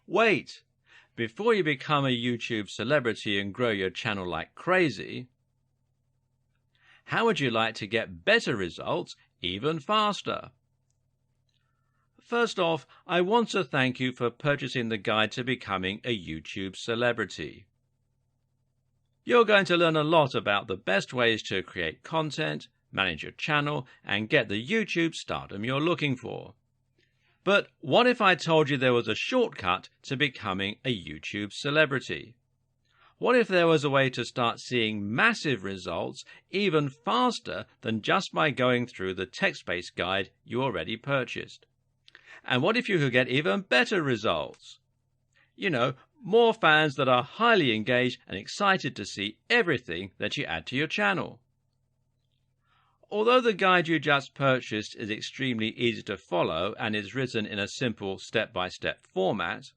Wait! Before you become a YouTube celebrity and grow your channel like crazy, how would you like to get better results even faster? First off, I want to thank you for purchasing the guide to becoming a YouTube celebrity. You're going to learn a lot about the best ways to create content, manage your channel, and get the YouTube stardom you're looking for. But what if I told you there was a shortcut to becoming a YouTube celebrity? What if there was a way to start seeing massive results even faster than just by going through the text-based guide you already purchased? And what if you could get even better results? You know, more fans that are highly engaged and excited to see everything that you add to your channel. Although the guide you just purchased is extremely easy to follow and is written in a simple step-by-step format,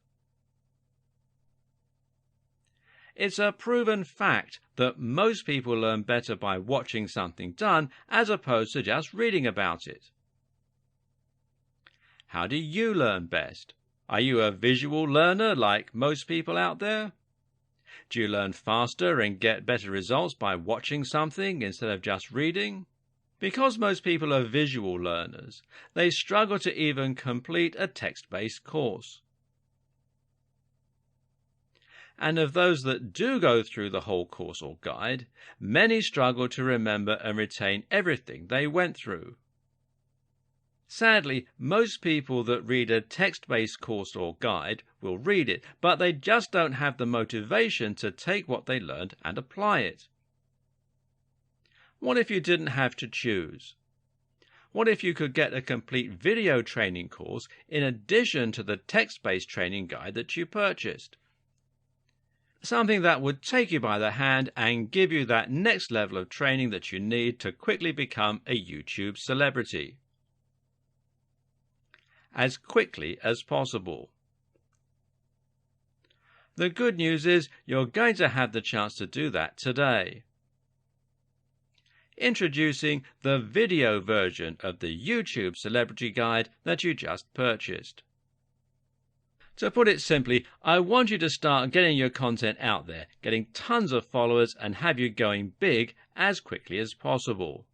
it's a proven fact that most people learn better by watching something done as opposed to just reading about it. How do you learn best? Are you a visual learner like most people out there? Do you learn faster and get better results by watching something instead of just reading? Because most people are visual learners, they struggle to even complete a text-based course. And of those that do go through the whole course or guide, many struggle to remember and retain everything they went through. Sadly, most people that read a text-based course or guide will read it, but they just don't have the motivation to take what they learned and apply it. What if you didn't have to choose? What if you could get a complete video training course in addition to the text-based training guide that you purchased? Something that would take you by the hand and give you that next level of training that you need to quickly become a YouTube celebrity. As quickly as possible. The good news is you're going to have the chance to do that today. Introducing the video version of the YouTube Celebrity Guide that you just purchased. To put it simply, I want you to start getting your content out there, getting tons of followers, and have you going big as quickly as possible.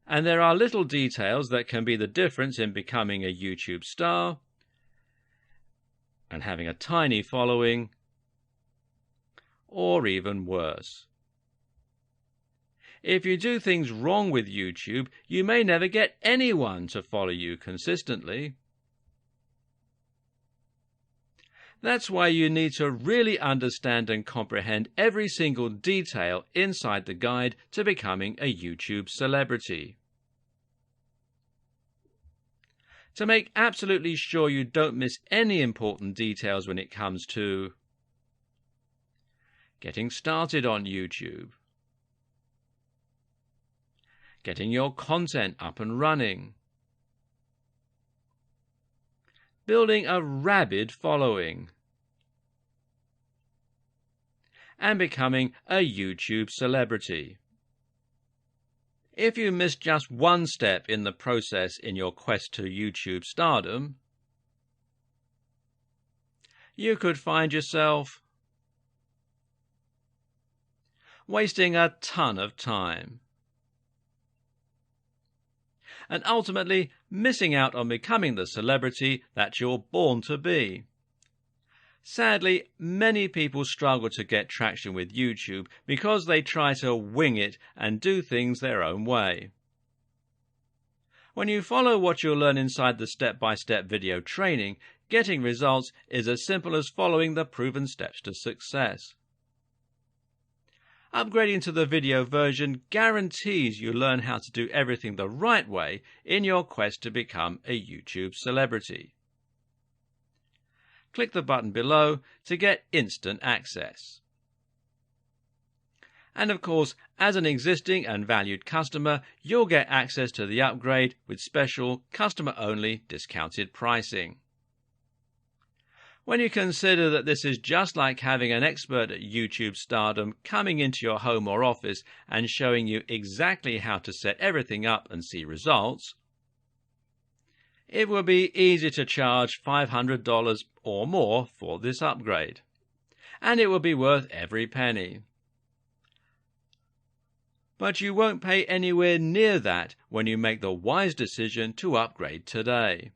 And there are little details that can be the difference in becoming a YouTube star and having a tiny following, or even worse. If you do things wrong with YouTube, you may never get anyone to follow you consistently. That's why you need to really understand and comprehend every single detail inside the guide to becoming a YouTube celebrity. To make absolutely sure you don't miss any important details when it comes to getting started on YouTube, getting your content up and running, building a rabid following, and becoming a YouTube celebrity. If you miss just one step in the process in your quest to YouTube stardom, you could find yourself wasting a ton of time and ultimately missing out on becoming the celebrity that you're born to be. Sadly, many people struggle to get traction with YouTube because they try to wing it and do things their own way. When you follow what you'll learn inside the step-by-step video training, getting results is as simple as following the proven steps to success. Upgrading to the video version guarantees you learn how to do everything the right way in your quest to become a YouTube celebrity. Click the button below to get instant access. And of course, as an existing and valued customer, you'll get access to the upgrade with special customer-only discounted pricing. When you consider that this is just like having an expert at YouTube stardom coming into your home or office and showing you exactly how to set everything up and see results, it will be easy to charge $500 or more for this upgrade, and it will be worth every penny. But you won't pay anywhere near that when you make the wise decision to upgrade today.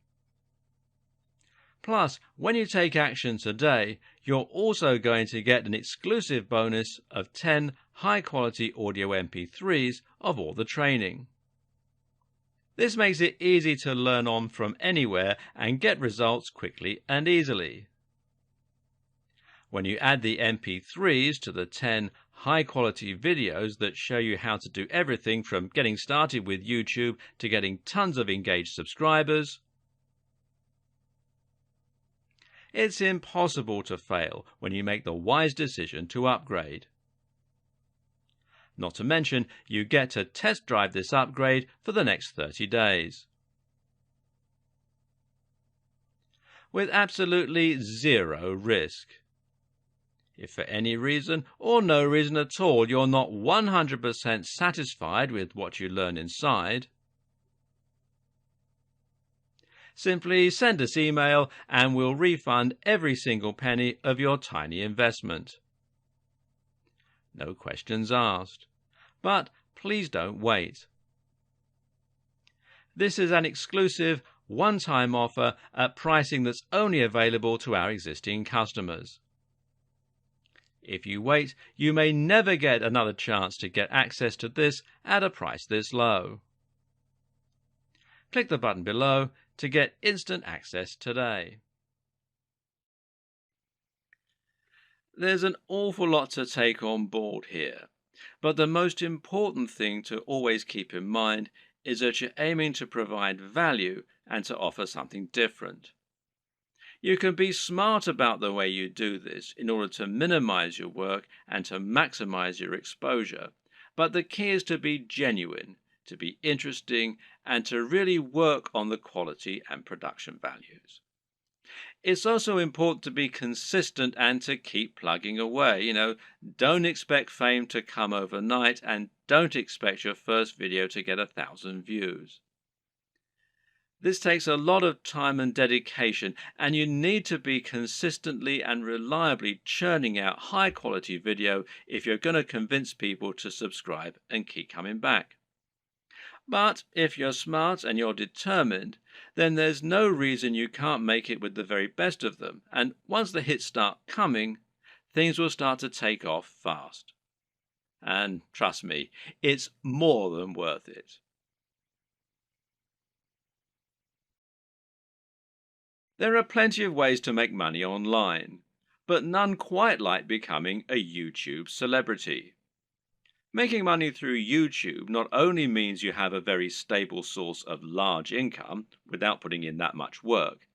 Plus, when you take action today, you're also going to get an exclusive bonus of 10 high-quality audio MP3s of all the training. This makes it easy to learn on from anywhere and get results quickly and easily. When you add the MP3s to the 10 high-quality videos that show you how to do everything from getting started with YouTube to getting tons of engaged subscribers, it's impossible to fail when you make the wise decision to upgrade. Not to mention, you get to test drive this upgrade for the next 30 days. With absolutely zero risk. If for any reason or no reason at all you're not 100% satisfied with what you learn inside, simply send us email and we'll refund every single penny of your tiny investment. No questions asked. But please don't wait. This is an exclusive, one-time offer at pricing that's only available to our existing customers. If you wait, you may never get another chance to get access to this at a price this low. Click the button below to get instant access today. There's an awful lot to take on board here, but the most important thing to always keep in mind is that you're aiming to provide value and to offer something different. You can be smart about the way you do this in order to minimize your work and to maximize your exposure, but the key is to be genuine, to be interesting, and to really work on the quality and production values. It's also important to be consistent and to keep plugging away. Don't expect fame to come overnight, and don't expect your first video to get 1,000 views. This takes a lot of time and dedication, and you need to be consistently and reliably churning out high-quality video if you're going to convince people to subscribe and keep coming back. But if you're smart and you're determined, then there's no reason you can't make it with the very best of them, and once the hits start coming, things will start to take off fast. And trust me, it's more than worth it. There are plenty of ways to make money online, but none quite like becoming a YouTube celebrity. Making money through YouTube not only means you have a very stable source of large income without putting in that much work,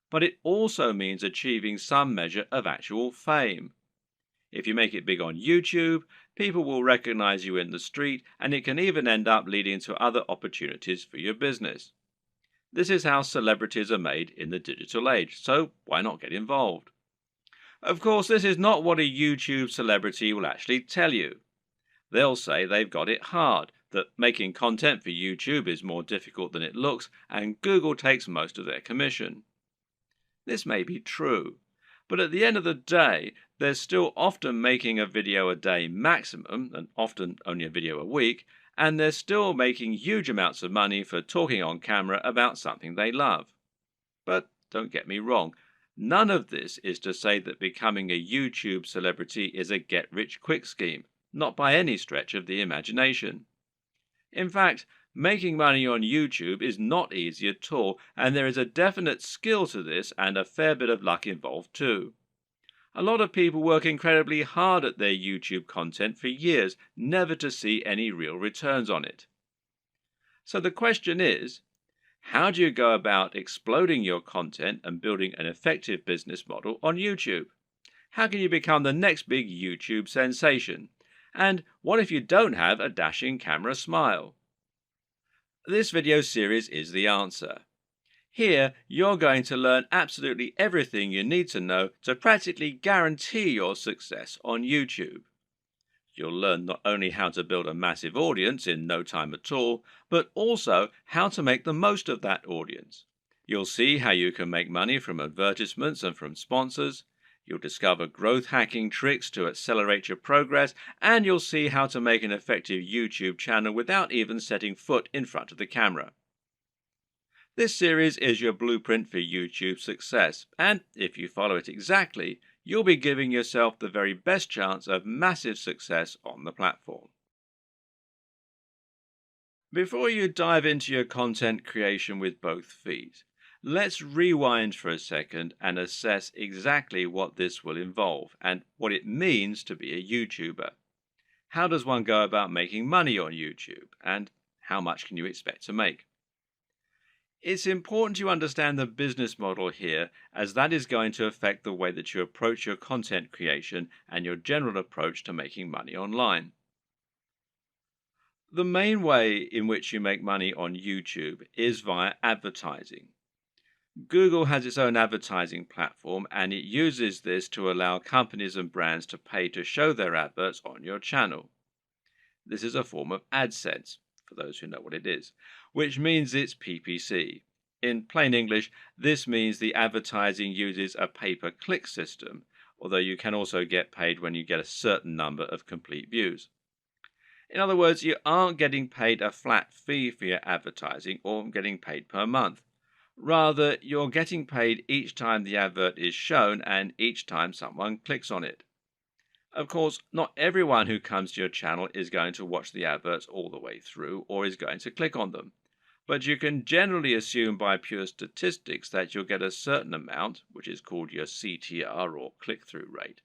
but it also means achieving some measure of actual fame. If you make it big on YouTube, people will recognize you in the street, and it can even end up leading to other opportunities for your business. This is how celebrities are made in the digital age, so why not get involved? Of course, this is not what a YouTube celebrity will actually tell you. They'll say they've got it hard, that making content for YouTube is more difficult than it looks, and Google takes most of their commission. This may be true, but at the end of the day, they're still often making a video a day maximum, and often only a video a week, and they're still making huge amounts of money for talking on camera about something they love. But don't get me wrong, none of this is to say that becoming a YouTube celebrity is a get-rich-quick scheme, not by any stretch of the imagination. In fact, making money on YouTube is not easy at all, and there is a definite skill to this and a fair bit of luck involved too. A lot of people work incredibly hard at their YouTube content for years, never to see any real returns on it. So the question is, how do you go about exploding your content and building an effective business model on YouTube? How can you become the next big YouTube sensation? And what if you don't have a dashing camera smile? This video series is the answer. Here, you're going to learn absolutely everything you need to know to practically guarantee your success on YouTube. You'll learn not only how to build a massive audience in no time at all, but also how to make the most of that audience. You'll see how you can make money from advertisements and from sponsors. You'll discover growth hacking tricks to accelerate your progress, and you'll see how to make an effective YouTube channel without even setting foot in front of the camera. This series is your blueprint for YouTube success, and if you follow it exactly, you'll be giving yourself the very best chance of massive success on the platform. Before you dive into your content creation with both feet, let's rewind for a second and assess exactly what this will involve and what it means to be a YouTuber. How does one go about making money on YouTube, and how much can you expect to make? It's important you understand the business model here, as that is going to affect the way that you approach your content creation and your general approach to making money online. The main way in which you make money on YouTube is via advertising. Google has its own advertising platform, and it uses this to allow companies and brands to pay to show their adverts on your channel. This is a form of AdSense, for those who know what it is, which means it's PPC. In plain English, this means the advertising uses a pay-per-click system, although you can also get paid when you get a certain number of complete views. In other words, you aren't getting paid a flat fee for your advertising or getting paid per month. Rather, you're getting paid each time the advert is shown and each time someone clicks on it. Of course, not everyone who comes to your channel is going to watch the adverts all the way through or is going to click on them. But you can generally assume by pure statistics that you'll get a certain amount, which is called your CTR or click-through rate.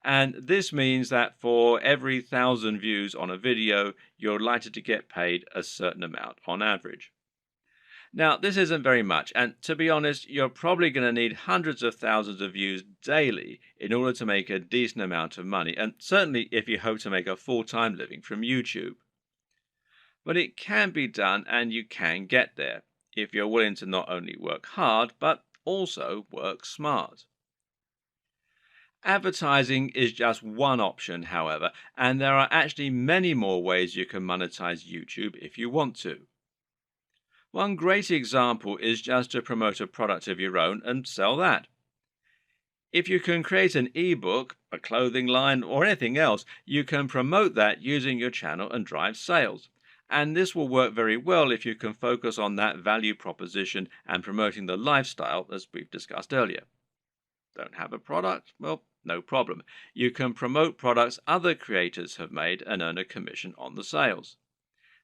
And this means that for every 1,000 views on a video, you're likely to get paid a certain amount on average. Now, this isn't very much, and to be honest, you're probably going to need hundreds of thousands of views daily in order to make a decent amount of money, and certainly if you hope to make a full-time living from YouTube. But it can be done, and you can get there, if you're willing to not only work hard, but also work smart. Advertising is just one option, however, and there are actually many more ways you can monetize YouTube if you want to. One great example is just to promote a product of your own and sell that. If you can create an ebook, a clothing line, or anything else, you can promote that using your channel and drive sales. And this will work very well if you can focus on that value proposition and promoting the lifestyle as we've discussed earlier. Don't have a product? Well, no problem. You can promote products other creators have made and earn a commission on the sales.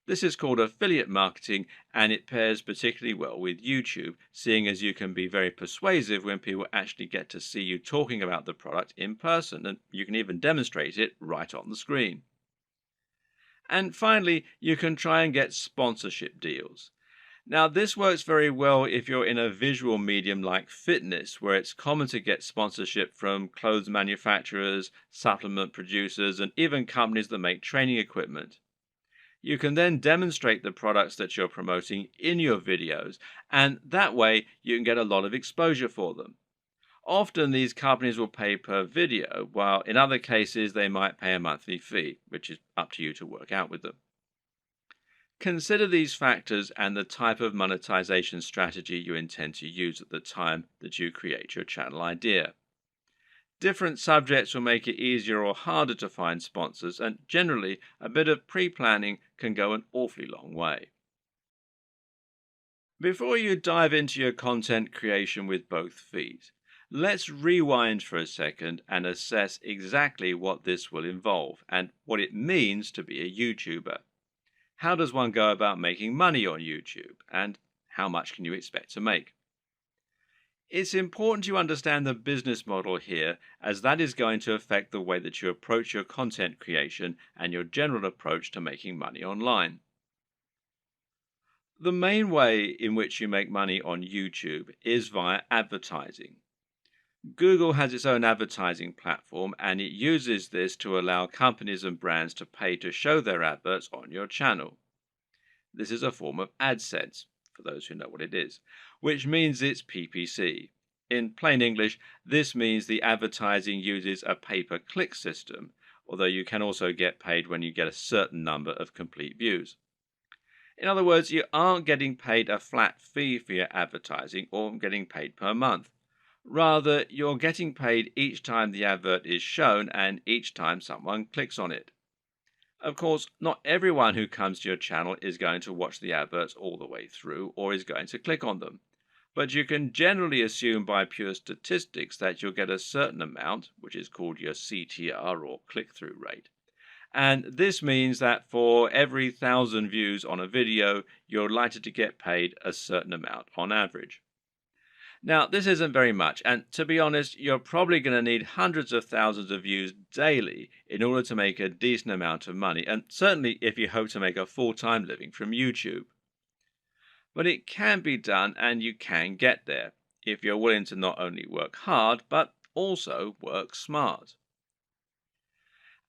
This is called affiliate marketing, and it pairs particularly well with YouTube, seeing as you can be very persuasive when people actually get to see you talking about the product in person, and you can even demonstrate it right on the screen. And finally, you can try and get sponsorship deals. Now, this works very well if you're in a visual medium like fitness, where it's common to get sponsorship from clothes manufacturers, supplement producers, and even companies that make training equipment. You can then demonstrate the products that you're promoting in your videos, and that way you can get a lot of exposure for them. Often these companies will pay per video, while in other cases they might pay a monthly fee, which is up to you to work out with them. Consider these factors and the type of monetization strategy you intend to use at the time that you create your channel idea. Different subjects will make it easier or harder to find sponsors, and generally a bit of pre-planning can go an awfully long way. Before you dive into your content creation with both feet, let's rewind for a second and assess exactly what this will involve and what it means to be a YouTuber. How does one go about making money on YouTube, and how much can you expect to make? It's important you understand the business model here, as that is going to affect the way that you approach your content creation and your general approach to making money online. The main way in which you make money on YouTube is via advertising. Google has its own advertising platform, and it uses this to allow companies and brands to pay to show their adverts on your channel. This is a form of AdSense, for those who know what it is, which means it's PPC. In plain English, this means the advertising uses a pay-per-click system, although you can also get paid when you get a certain number of complete views. In other words, you aren't getting paid a flat fee for your advertising or getting paid per month. Rather, you're getting paid each time the advert is shown and each time someone clicks on it. Of course, not everyone who comes to your channel is going to watch the adverts all the way through or is going to click on them. But you can generally assume by pure statistics that you'll get a certain amount, which is called your CTR or click-through rate. And this means that for every 1,000 views on a video, you're likely to get paid a certain amount on average. Now, this isn't very much, and to be honest, you're probably going to need hundreds of thousands of views daily in order to make a decent amount of money, and certainly if you hope to make a full-time living from YouTube. But it can be done, and you can get there, if you're willing to not only work hard, but also work smart.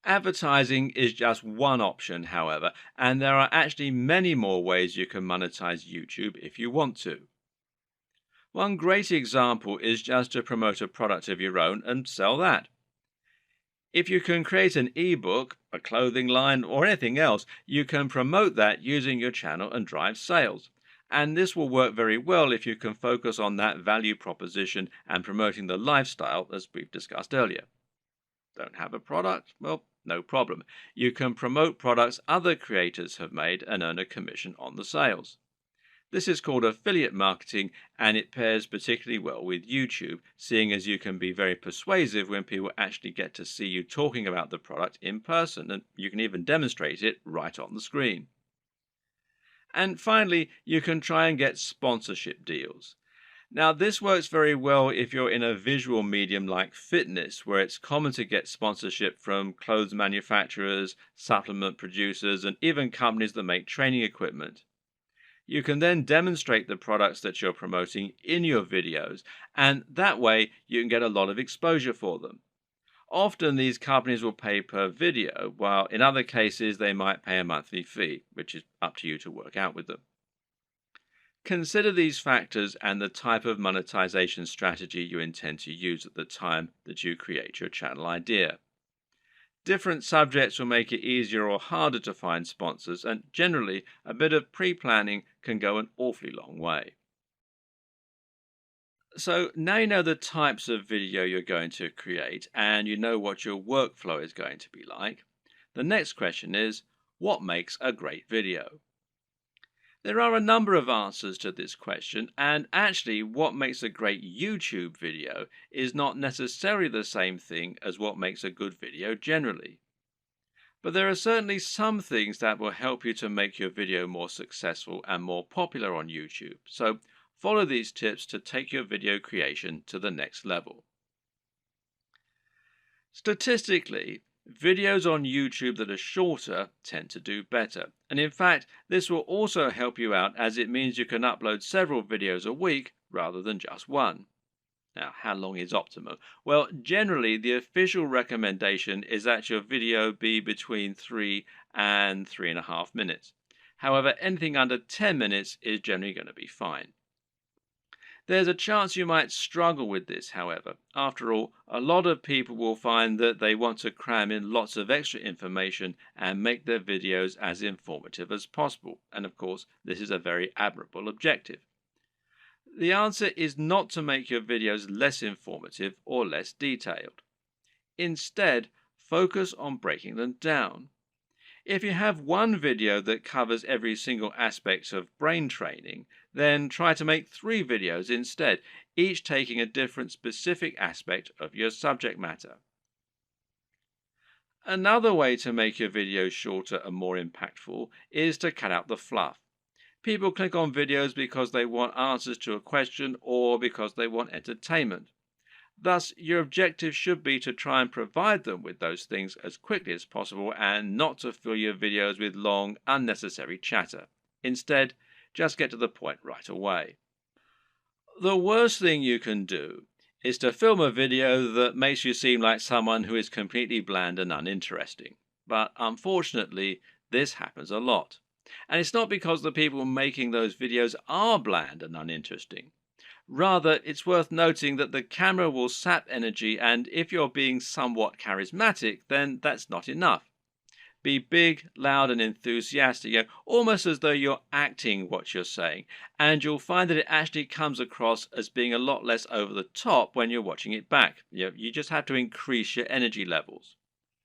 Advertising is just one option, however, and there are actually many more ways you can monetize YouTube if you want to. One great example is just to promote a product of your own and sell that. If you can create an ebook, a clothing line, or anything else, you can promote that using your channel and drive sales. And this will work very well if you can focus on that value proposition and promoting the lifestyle as we've discussed earlier. Don't have a product? Well, no problem. You can promote products other creators have made and earn a commission on the sales. This is called affiliate marketing, and it pairs particularly well with YouTube, seeing as you can be very persuasive when people actually get to see you talking about the product in person, and you can even demonstrate it right on the screen. And finally, you can try and get sponsorship deals. Now, this works very well if you're in a visual medium like fitness, where it's common to get sponsorship from clothes manufacturers, supplement producers, and even companies that make training equipment. You can then demonstrate the products that you're promoting in your videos, and that way you can get a lot of exposure for them. Often these companies will pay per video, while in other cases they might pay a monthly fee, which is up to you to work out with them. Consider these factors and the type of monetization strategy you intend to use at the time that you create your channel idea. Different subjects will make it easier or harder to find sponsors, and generally a bit of pre-planning can go an awfully long way. So now you know the types of video you're going to create and you know what your workflow is going to be like. The next question is, what makes a great video? There are a number of answers to this question, and actually what makes a great YouTube video is not necessarily the same thing as what makes a good video generally. But there are certainly some things that will help you to make your video more successful and more popular on YouTube. So follow these tips to take your video creation to the next level. Statistically, videos on YouTube that are shorter tend to do better. And in fact, this will also help you out as it means you can upload several videos a week rather than just one. Now, how long is optimal? Well, generally, the official recommendation is that your video be between 3 and 3.5 minutes. However, anything under 10 minutes is generally going to be fine. There's a chance you might struggle with this, however. After all, a lot of people will find that they want to cram in lots of extra information and make their videos as informative as possible. And of course, this is a very admirable objective. The answer is not to make your videos less informative or less detailed. Instead, focus on breaking them down. If you have one video that covers every single aspect of brain training, then try to make 3 videos instead, each taking a different specific aspect of your subject matter. Another way to make your videos shorter and more impactful is to cut out the fluff. People click on videos because they want answers to a question or because they want entertainment. Thus, your objective should be to try and provide them with those things as quickly as possible and not to fill your videos with long, unnecessary chatter. Instead, just get to the point right away. The worst thing you can do is to film a video that makes you seem like someone who is completely bland and uninteresting. But unfortunately, this happens a lot. And it's not because the people making those videos are bland and uninteresting. Rather, it's worth noting that the camera will sap energy, and if you're being somewhat charismatic, then that's not enough. Be big, loud, and enthusiastic, almost as though you're acting what you're saying, and you'll find that it actually comes across as being a lot less over the top when you're watching it back. You just have to increase your energy levels.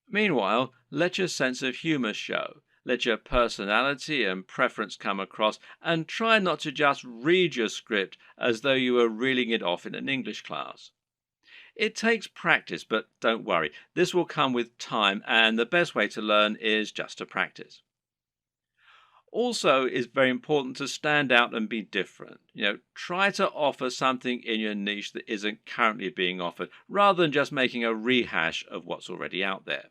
Meanwhile, let your sense of humor show. Let your personality and preference come across, and try not to just read your script as though you were reeling it off in an English class. It takes practice, but don't worry, this will come with time, and the best way to learn is just to practice. Also, it's very important to stand out and be different. Try to offer something in your niche that isn't currently being offered, rather than just making a rehash of what's already out there.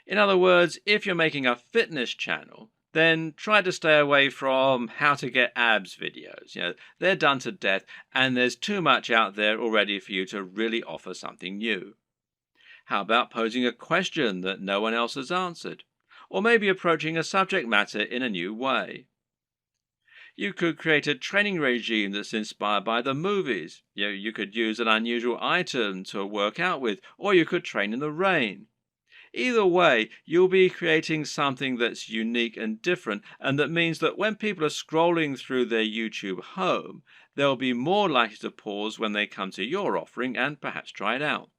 In other words, if you're making a fitness channel, then try to stay away from how to get abs videos. They're done to death, and there's too much out there already for you to really offer something new. How about posing a question that no one else has answered? Or maybe approaching a subject matter in a new way. You could create a training regime that's inspired by the movies. You could use an unusual item to work out with, or you could train in the rain. Either way, you'll be creating something that's unique and different, and that means that when people are scrolling through their YouTube home, they'll be more likely to pause when they come to your offering and perhaps try it out.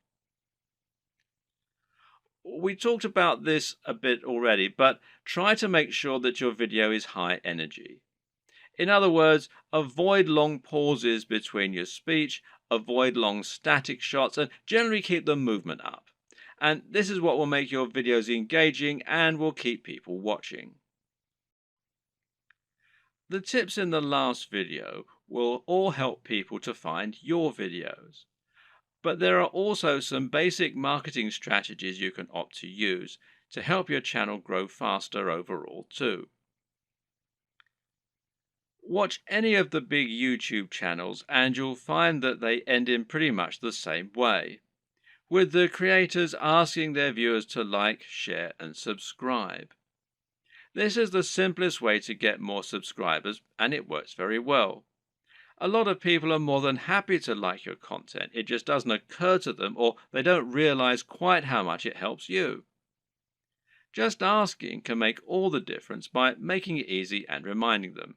We talked about this a bit already, but try to make sure that your video is high energy. In other words, avoid long pauses between your speech, avoid long static shots, and generally keep the movement up. And this is what will make your videos engaging and will keep people watching. The tips in the last video will all help people to find your videos. But there are also some basic marketing strategies you can opt to use to help your channel grow faster overall too. Watch any of the big YouTube channels and you'll find that they end in pretty much the same way, with the creators asking their viewers to like, share, and subscribe. This is the simplest way to get more subscribers, and it works very well. A lot of people are more than happy to like your content. It just doesn't occur to them, or they don't realize quite how much it helps you. Just asking can make all the difference by making it easy and reminding them.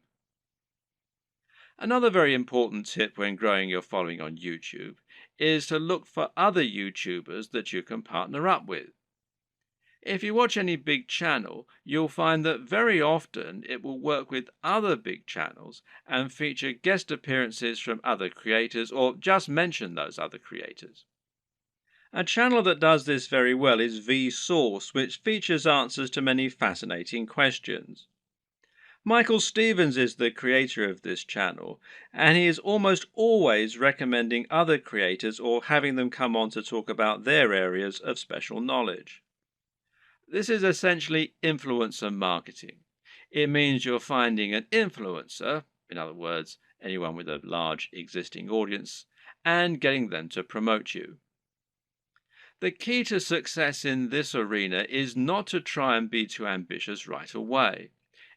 Another very important tip when growing your following on YouTube is to look for other YouTubers that you can partner up with. If you watch any big channel, you'll find that very often it will work with other big channels and feature guest appearances from other creators or just mention those other creators. A channel that does this very well is Vsauce, which features answers to many fascinating questions. Michael Stevens is the creator of this channel, and he is almost always recommending other creators or having them come on to talk about their areas of special knowledge. This is essentially influencer marketing. It means you're finding an influencer, in other words, anyone with a large existing audience, and getting them to promote you. The key to success in this arena is not to try and be too ambitious right away.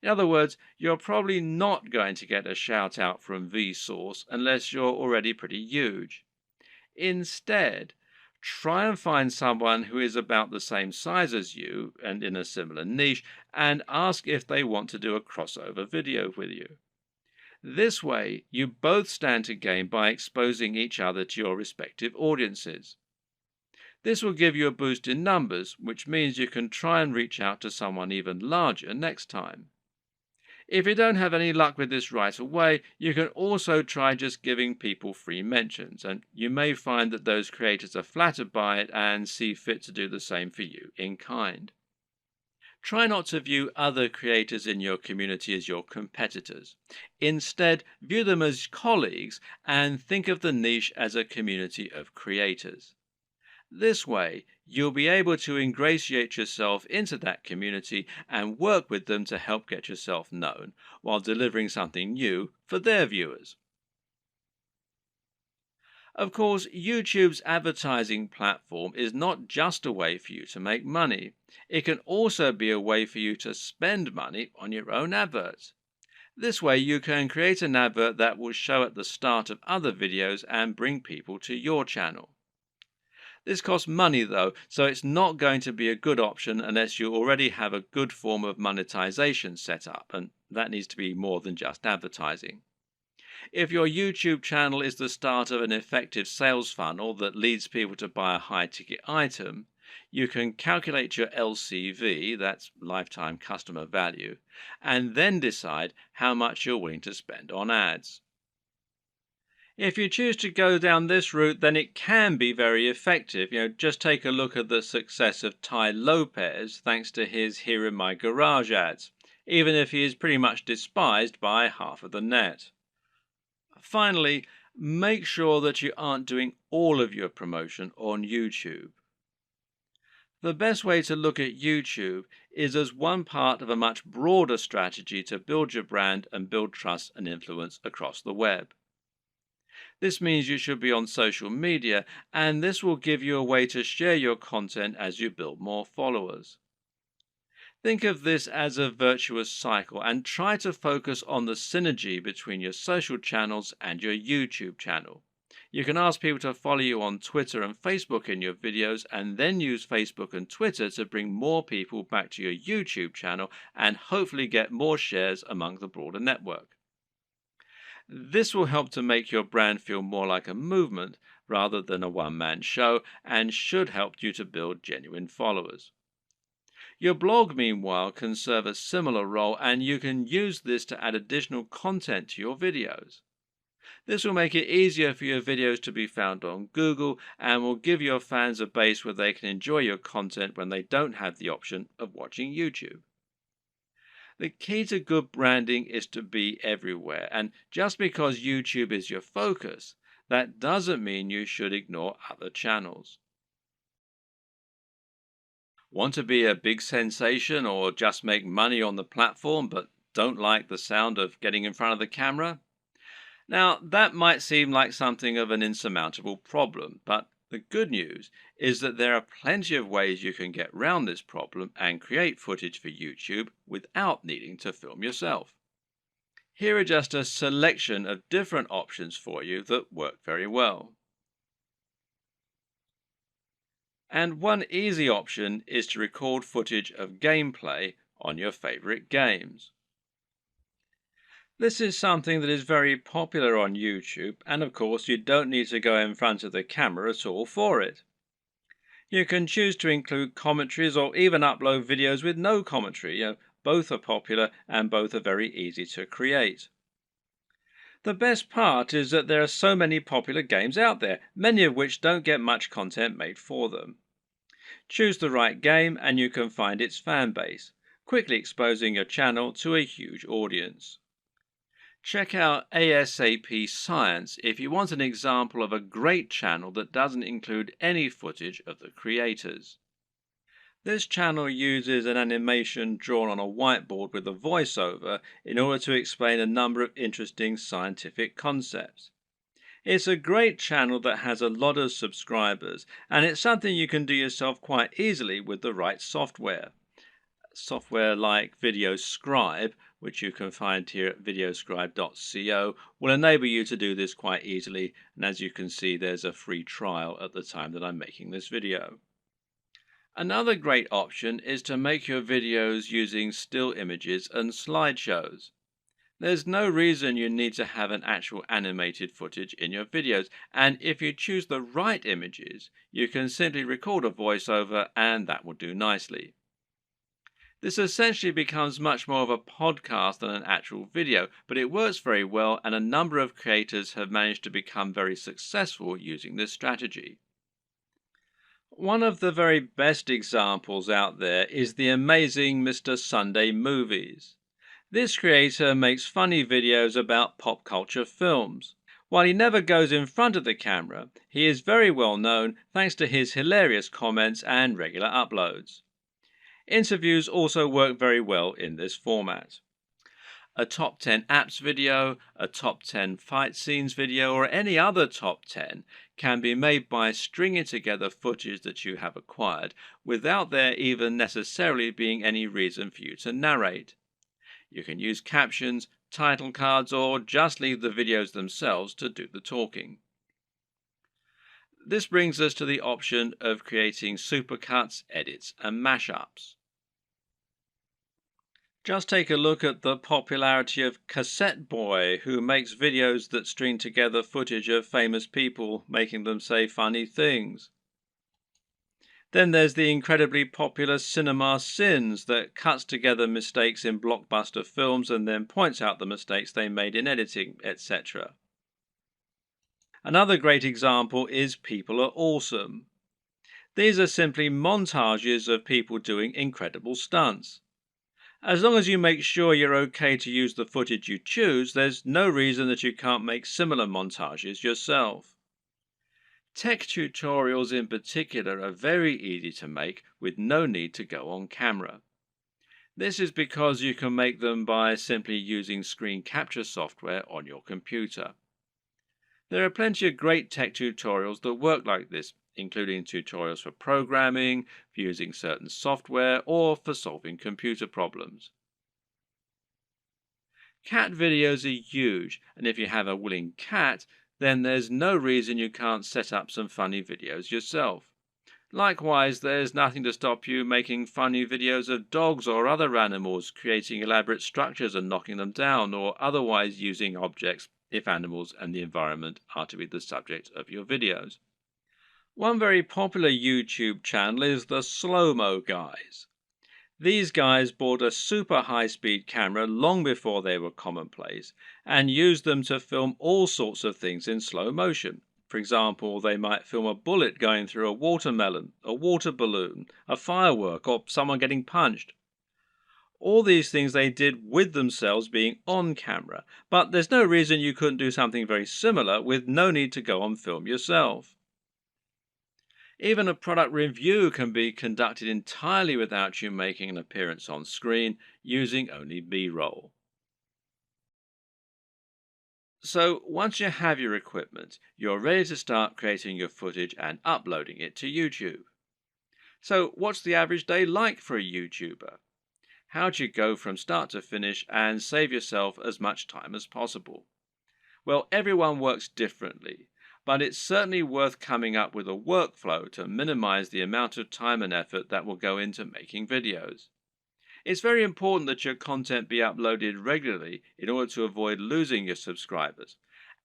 In other words, you're probably not going to get a shout out from Vsauce unless you're already pretty huge. Instead, try and find someone who is about the same size as you and in a similar niche, and ask if they want to do a crossover video with you. This way, you both stand to gain by exposing each other to your respective audiences. This will give you a boost in numbers, which means you can try and reach out to someone even larger next time. If you don't have any luck with this right away, you can also try just giving people free mentions, and you may find that those creators are flattered by it and see fit to do the same for you in kind. Try not to view other creators in your community as your competitors. Instead, view them as colleagues and think of the niche as a community of creators. This way, you'll be able to ingratiate yourself into that community and work with them to help get yourself known, while delivering something new for their viewers. Of course, YouTube's advertising platform is not just a way for you to make money. It can also be a way for you to spend money on your own adverts. This way, you can create an advert that will show at the start of other videos and bring people to your channel. This costs money though, so it's not going to be a good option unless you already have a good form of monetization set up, and that needs to be more than just advertising. If your YouTube channel is the start of an effective sales funnel that leads people to buy a high ticket item, you can calculate your LCV, that's lifetime customer value, and then decide how much you're willing to spend on ads. If you choose to go down this route, then it can be very effective. Just take a look at the success of Tai Lopez thanks to his Here in My Garage ads, even if he is pretty much despised by half of the net. Finally, make sure that you aren't doing all of your promotion on YouTube. The best way to look at YouTube is as one part of a much broader strategy to build your brand and build trust and influence across the web. This means you should be on social media, and this will give you a way to share your content as you build more followers. Think of this as a virtuous cycle and try to focus on the synergy between your social channels and your YouTube channel. You can ask people to follow you on Twitter and Facebook in your videos, and then use Facebook and Twitter to bring more people back to your YouTube channel and hopefully get more shares among the broader network. This will help to make your brand feel more like a movement rather than a one-man show, and should help you to build genuine followers. Your blog, meanwhile, can serve a similar role, and you can use this to add additional content to your videos. This will make it easier for your videos to be found on Google and will give your fans a base where they can enjoy your content when they don't have the option of watching YouTube. The key to good branding is to be everywhere, and just because YouTube is your focus, that doesn't mean you should ignore other channels. Want to be a big sensation or just make money on the platform but don't like the sound of getting in front of the camera? Now, that might seem like something of an insurmountable problem, but the good news is that there are plenty of ways you can get around this problem and create footage for YouTube without needing to film yourself. Here are just a selection of different options for you that work very well. And one easy option is to record footage of gameplay on your favorite games. This is something that is very popular on YouTube, and of course you don't need to go in front of the camera at all for it. You can choose to include commentaries or even upload videos with no commentary. Both are popular and both are very easy to create. The best part is that there are so many popular games out there, many of which don't get much content made for them. Choose the right game and you can find its fan base, quickly exposing your channel to a huge audience. Check out ASAP Science if you want an example of a great channel that doesn't include any footage of the creators. This channel uses an animation drawn on a whiteboard with a voiceover in order to explain a number of interesting scientific concepts. It's a great channel that has a lot of subscribers, and it's something you can do yourself quite easily with the right software. Software like VideoScribe, which you can find here at videoscribe.co, will enable you to do this quite easily, and as you can see, there's a free trial at the time that I'm making this video. Another great option is to make your videos using still images and slideshows. There's no reason you need to have an actual animated footage in your videos, and if you choose the right images, you can simply record a voiceover and that will do nicely. This essentially becomes much more of a podcast than an actual video, but it works very well, and a number of creators have managed to become very successful using this strategy. One of the very best examples out there is the amazing Mr. Sunday Movies. This creator makes funny videos about pop culture films. While he never goes in front of the camera, he is very well known thanks to his hilarious comments and regular uploads. Interviews also work very well in this format. A top 10 apps video, a top 10 fight scenes video, or any other top 10 can be made by stringing together footage that you have acquired without there even necessarily being any reason for you to narrate. You can use captions, title cards, or just leave the videos themselves to do the talking. This brings us to the option of creating supercuts, edits, and mashups. Just take a look at the popularity of Cassette Boy, who makes videos that string together footage of famous people making them say funny things. Then there's the incredibly popular Cinema Sins that cuts together mistakes in blockbuster films and then points out the mistakes they made in editing, etc. Another great example is People Are Awesome. These are simply montages of people doing incredible stunts. As long as you make sure you're okay to use the footage you choose, there's no reason that you can't make similar montages yourself. Tech tutorials in particular are very easy to make with no need to go on camera. This is because you can make them by simply using screen capture software on your computer. There are plenty of great tech tutorials that work like this, including tutorials for programming, for using certain software, or for solving computer problems. Cat videos are huge, and if you have a willing cat, then there's no reason you can't set up some funny videos yourself. Likewise, there's nothing to stop you making funny videos of dogs or other animals, creating elaborate structures and knocking them down, or otherwise using objects if animals and the environment are to be the subject of your videos. One very popular YouTube channel is the Slow-Mo Guys. These guys bought a super high-speed camera long before they were commonplace and used them to film all sorts of things in slow motion. For example, they might film a bullet going through a watermelon, a water balloon, a firework, or someone getting punched. All these things they did with themselves being on camera, but there's no reason you couldn't do something very similar with no need to go on film yourself. Even a product review can be conducted entirely without you making an appearance on screen, using only B-roll. So once you have your equipment, you're ready to start creating your footage and uploading it to YouTube. So what's the average day like for a YouTuber? How do you go from start to finish and save yourself as much time as possible? Well, everyone works differently, but it's certainly worth coming up with a workflow to minimize the amount of time and effort that will go into making videos. It's very important that your content be uploaded regularly in order to avoid losing your subscribers.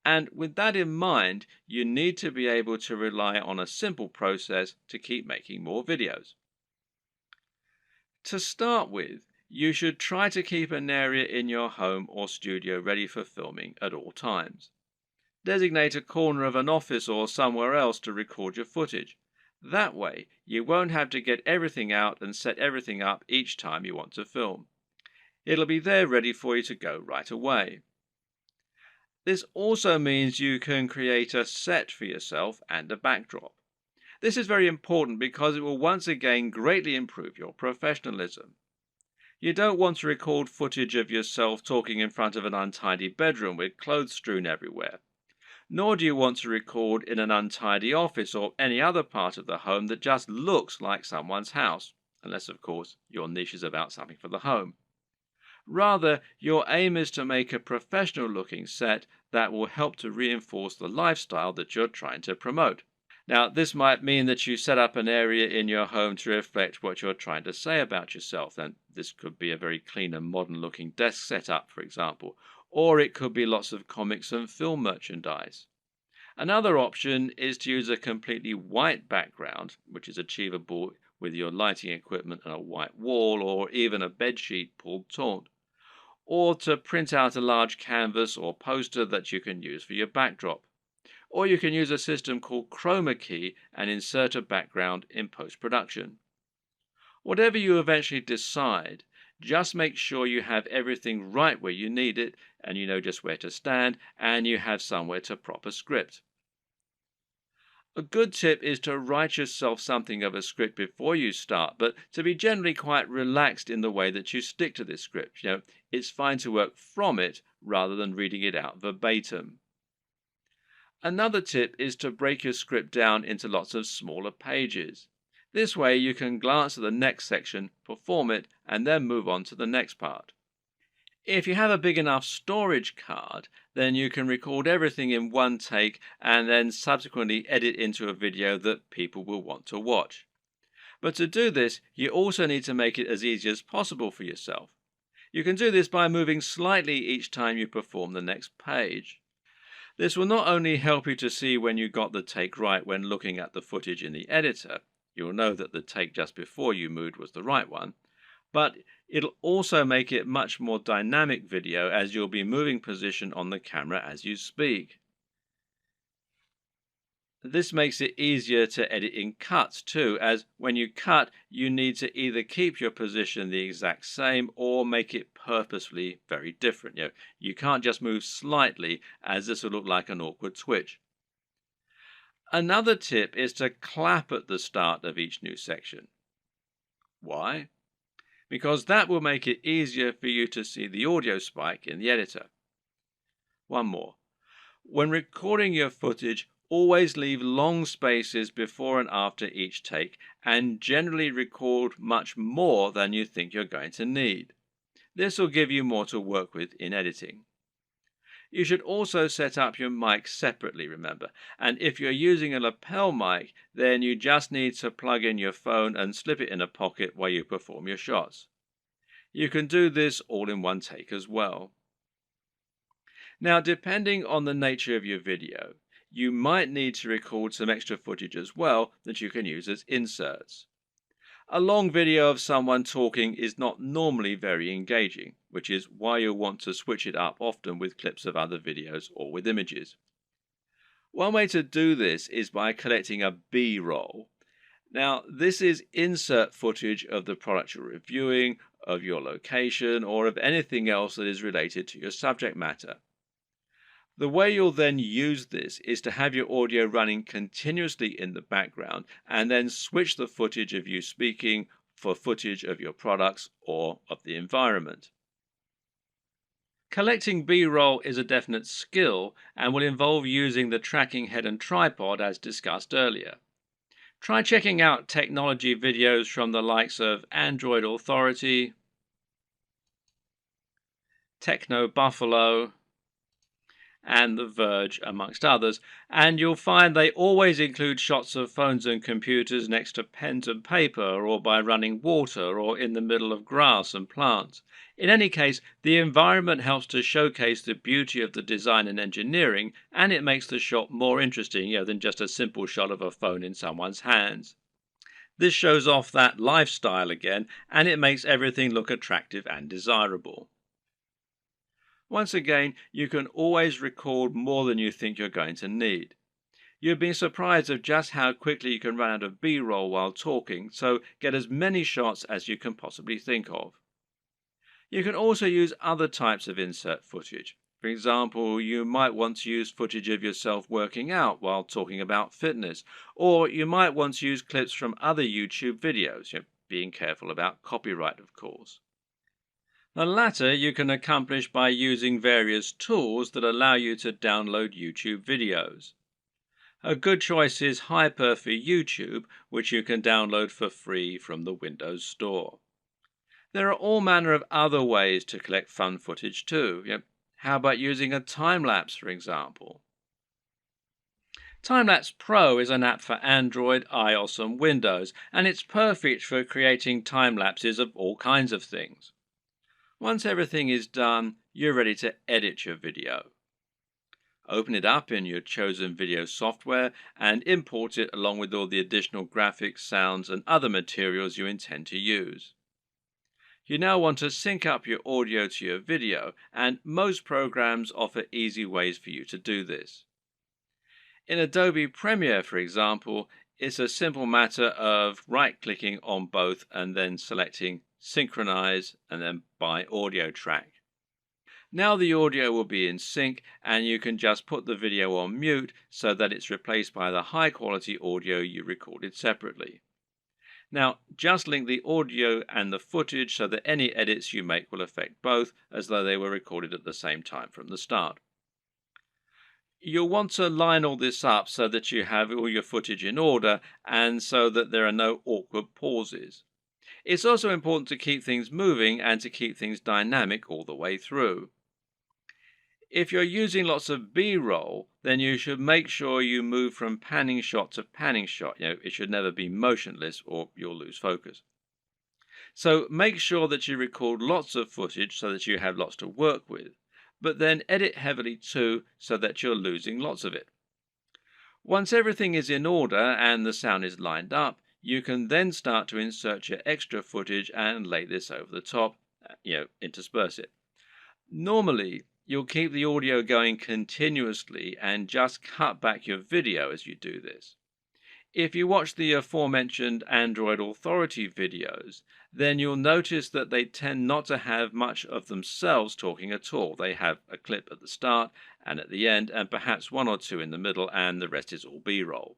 And with that in mind, you need to be able to rely on a simple process to keep making more videos. To start with, you should try to keep an area in your home or studio ready for filming at all times. Designate a corner of an office or somewhere else to record your footage. That way, you won't have to get everything out and set everything up each time you want to film. It'll be there ready for you to go right away. This also means you can create a set for yourself and a backdrop. This is very important because it will once again greatly improve your professionalism. You don't want to record footage of yourself talking in front of an untidy bedroom with clothes strewn everywhere. Nor do you want to record in an untidy office or any other part of the home that just looks like someone's house, unless of course your niche is about something for the home. Rather, your aim is to make a professional looking set that will help to reinforce the lifestyle that you're trying to promote. Now, this might mean that you set up an area in your home to reflect what you're trying to say about yourself, and this could be a very clean and modern looking desk setup, for example, or it could be lots of comics and film merchandise. Another option is to use a completely white background, which is achievable with your lighting equipment and a white wall or even a bedsheet pulled taut, or to print out a large canvas or poster that you can use for your backdrop. Or you can use a system called chroma key and insert a background in post-production. Whatever you eventually decide, just make sure you have everything right where you need it, and you know just where to stand, and you have somewhere to prop a script. A good tip is to write yourself something of a script before you start, but to be generally quite relaxed in the way that you stick to this script. It's fine to work from it rather than reading it out verbatim. Another tip is to break your script down into lots of smaller pages. This way you can glance at the next section, perform it, and then move on to the next part. If you have a big enough storage card, then you can record everything in one take and then subsequently edit into a video that people will want to watch. But to do this, you also need to make it as easy as possible for yourself. You can do this by moving slightly each time you perform the next page. This will not only help you to see when you got the take right when looking at the footage in the editor, you'll know that the take just before you moved was the right one, but it'll also make it much more dynamic video as you'll be moving position on the camera as you speak. This makes it easier to edit in cuts too, as when you cut, you need to either keep your position the exact same or make it purposefully very different. You can't just move slightly, as this will look like an awkward twitch. Another tip is to clap at the start of each new section. Why? Because that will make it easier for you to see the audio spike in the editor. One more. When recording your footage, always leave long spaces before and after each take, and generally record much more than you think you're going to need. This will give you more to work with in editing. You should also set up your mic separately, remember, and if you're using a lapel mic, then you just need to plug in your phone and slip it in a pocket while you perform your shots. You can do this all in one take as well. Now, depending on the nature of your video, you might need to record some extra footage as well that you can use as inserts. A long video of someone talking is not normally very engaging, which is why you'll want to switch it up often with clips of other videos or with images. One way to do this is by collecting a B-roll. Now, this is insert footage of the product you're reviewing, of your location, or of anything else that is related to your subject matter. The way you'll then use this is to have your audio running continuously in the background and then switch the footage of you speaking for footage of your products or of the environment. Collecting B-roll is a definite skill and will involve using the tracking head and tripod as discussed earlier. Try checking out technology videos from the likes of Android Authority, Techno Buffalo, and The Verge, amongst others, and you'll find they always include shots of phones and computers next to pens and paper, or by running water, or in the middle of grass and plants. In any case, the environment helps to showcase the beauty of the design and engineering, and it makes the shot more interesting than just a simple shot of a phone in someone's hands. This shows off that lifestyle again, and it makes everything look attractive and desirable. Once again, you can always record more than you think you're going to need. You've been surprised of just how quickly you can run out of B-roll while talking, so get as many shots as you can possibly think of. You can also use other types of insert footage. For example, you might want to use footage of yourself working out while talking about fitness, or you might want to use clips from other YouTube videos, being careful about copyright, of course. The latter you can accomplish by using various tools that allow you to download YouTube videos. A good choice is Hyper for YouTube, which you can download for free from the Windows Store. There are all manner of other ways to collect fun footage too. How about using a time-lapse, for example? Timelapse Pro is an app for Android, iOS and Windows, and it's perfect for creating time-lapses of all kinds of things. Once everything is done, you're ready to edit your video. Open it up in your chosen video software and import it along with all the additional graphics, sounds and other materials you intend to use. You now want to sync up your audio to your video, and most programs offer easy ways for you to do this. In Adobe Premiere, for example, it's a simple matter of right-clicking on both and then selecting Synchronize and then by audio track. Now the audio will be in sync and you can just put the video on mute so that it's replaced by the high-quality audio you recorded separately. Now just link the audio and the footage so that any edits you make will affect both, as though they were recorded at the same time from the start. You'll want to line all this up so that you have all your footage in order and so that there are no awkward pauses. It's also important to keep things moving and to keep things dynamic all the way through. If you're using lots of B-roll, then you should make sure you move from panning shot to panning shot. It should never be motionless or you'll lose focus. So make sure that you record lots of footage so that you have lots to work with, but then edit heavily too so that you're losing lots of it. Once everything is in order and the sound is lined up, you can then start to insert your extra footage and lay this over the top, intersperse it. Normally, you'll keep the audio going continuously and just cut back your video as you do this. If you watch the aforementioned Android Authority videos, then you'll notice that they tend not to have much of themselves talking at all. They have a clip at the start and at the end, and perhaps one or two in the middle, and the rest is all B-roll.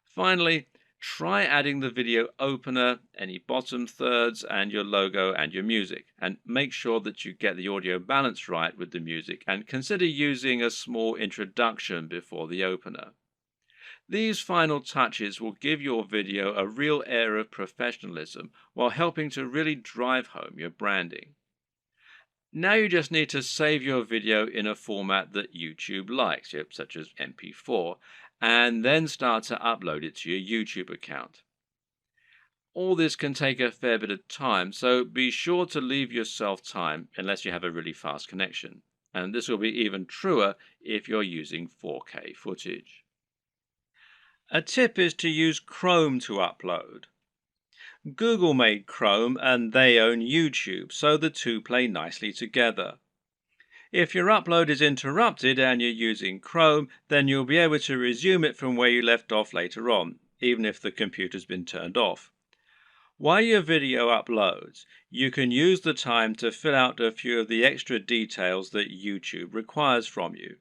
Finally, try adding the video opener, any bottom thirds, and your logo and your music, and make sure that you get the audio balance right with the music, and consider using a small introduction before the opener. These final touches will give your video a real air of professionalism while helping to really drive home your branding. Now you just need to save your video in a format that YouTube likes, such as MP4, and then start to upload it to your YouTube account. All this can take a fair bit of time, so be sure to leave yourself time unless you have a really fast connection. And this will be even truer if you're using 4K footage. A tip is to use Chrome to upload. Google made Chrome and they own YouTube, so the two play nicely together. If your upload is interrupted and you're using Chrome, then you'll be able to resume it from where you left off later on, even if the computer's been turned off. While your video uploads, you can use the time to fill out a few of the extra details that YouTube requires from you.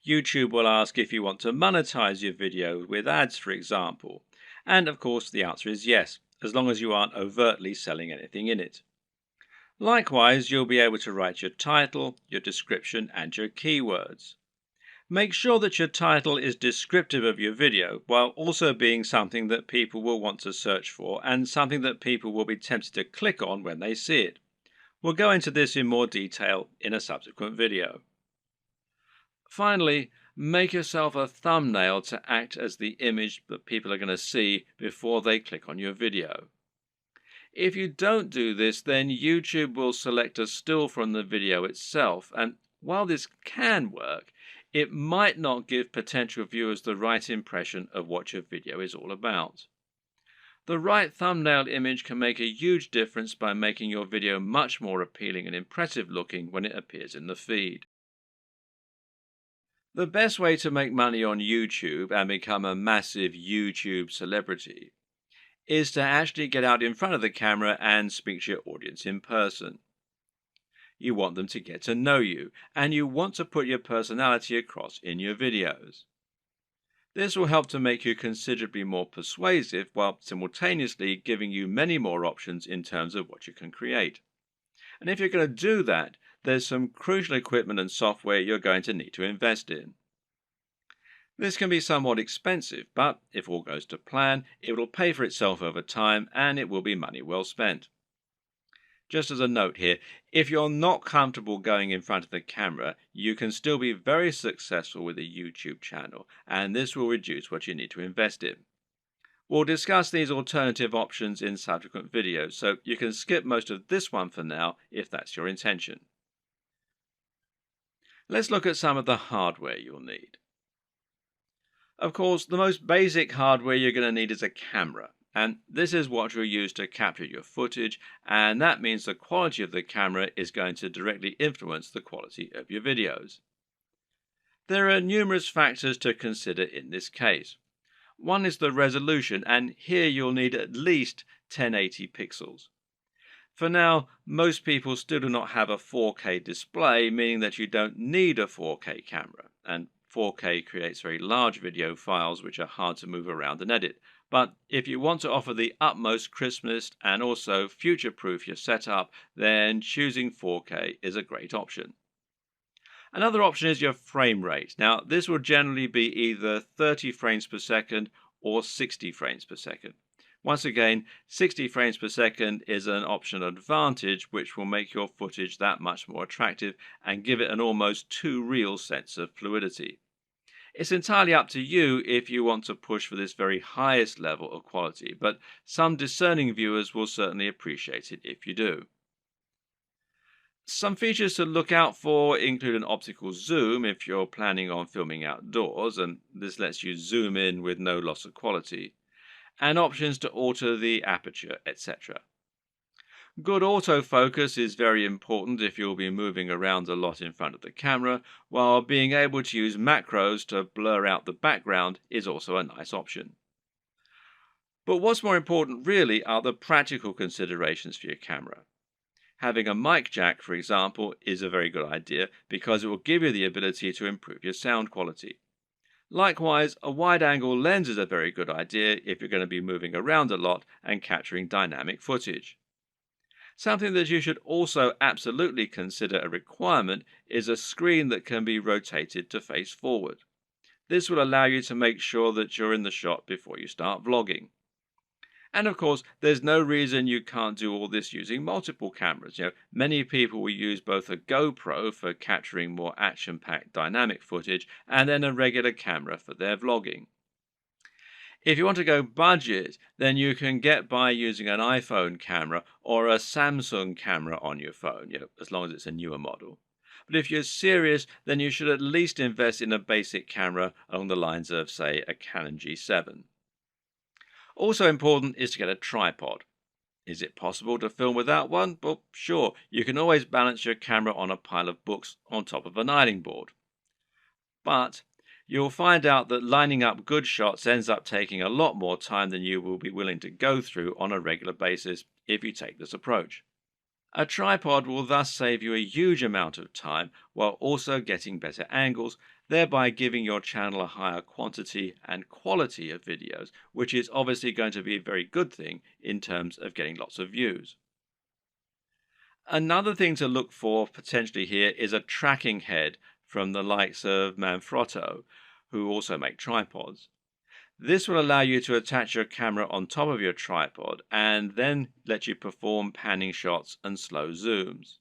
YouTube will ask if you want to monetize your video with ads, for example. And of course, the answer is yes, as long as you aren't overtly selling anything in it. Likewise, you'll be able to write your title, your description, and your keywords. Make sure that your title is descriptive of your video, while also being something that people will want to search for and something that people will be tempted to click on when they see it. We'll go into this in more detail in a subsequent video. Finally, make yourself a thumbnail to act as the image that people are going to see before they click on your video. If you don't do this, then YouTube will select a still from the video itself, and while this can work, it might not give potential viewers the right impression of what your video is all about. The right thumbnail image can make a huge difference by making your video much more appealing and impressive looking when it appears in the feed. The best way to make money on YouTube and become a massive YouTube celebrity is to actually get out in front of the camera and speak to your audience in person. You want them to get to know you, and you want to put your personality across in your videos. This will help to make you considerably more persuasive while simultaneously giving you many more options in terms of what you can create. And if you're going to do that, there's some crucial equipment and software you're going to need to invest in. This can be somewhat expensive, but if all goes to plan, it will pay for itself over time and it will be money well spent. Just as a note here, if you're not comfortable going in front of the camera, you can still be very successful with a YouTube channel, and this will reduce what you need to invest in. We'll discuss these alternative options in subsequent videos, so you can skip most of this one for now if that's your intention. Let's look at some of the hardware you'll need. Of course, the most basic hardware you're going to need is a camera, and this is what you'll use to capture your footage, and that means the quality of the camera is going to directly influence the quality of your videos. There are numerous factors to consider in this case. One is the resolution, and here you'll need at least 1080 pixels. For now, most people still do not have a 4K display, meaning that you don't need a 4K camera, and 4K creates very large video files which are hard to move around and edit. But if you want to offer the utmost crispness and also future-proof your setup, then choosing 4K is a great option. Another option is your frame rate. Now, this will generally be either 30 frames per second or 60 frames per second. Once again, 60 frames per second is an option advantage which will make your footage that much more attractive and give it an almost too real sense of fluidity. It's entirely up to you if you want to push for this very highest level of quality, but some discerning viewers will certainly appreciate it if you do. Some features to look out for include an optical zoom if you're planning on filming outdoors, and this lets you zoom in with no loss of quality, and options to alter the aperture, etc. Good autofocus is very important if you'll be moving around a lot in front of the camera, while being able to use macros to blur out the background is also a nice option. But what's more important really are the practical considerations for your camera. Having a mic jack, for example, is a very good idea because it will give you the ability to improve your sound quality. Likewise, a wide-angle lens is a very good idea if you're going to be moving around a lot and capturing dynamic footage. Something that you should also absolutely consider a requirement is a screen that can be rotated to face forward. This will allow you to make sure that you're in the shot before you start vlogging. And of course, there's no reason you can't do all this using multiple cameras. Many people will use both a GoPro for capturing more action-packed dynamic footage and then a regular camera for their vlogging. If you want to go budget, then you can get by using an iPhone camera or a Samsung camera on your phone, as long as it's a newer model. But if you're serious, then you should at least invest in a basic camera along the lines of, say, a Canon G7. Also important is to get a tripod. Is it possible to film without one? Well, sure, you can always balance your camera on a pile of books on top of an ironing board. But you'll find out that lining up good shots ends up taking a lot more time than you will be willing to go through on a regular basis if you take this approach. A tripod will thus save you a huge amount of time while also getting better angles, thereby giving your channel a higher quantity and quality of videos, which is obviously going to be a very good thing in terms of getting lots of views. Another thing to look for potentially here is a tracking head from the likes of Manfrotto, who also make tripods. This will allow you to attach your camera on top of your tripod and then let you perform panning shots and slow zooms.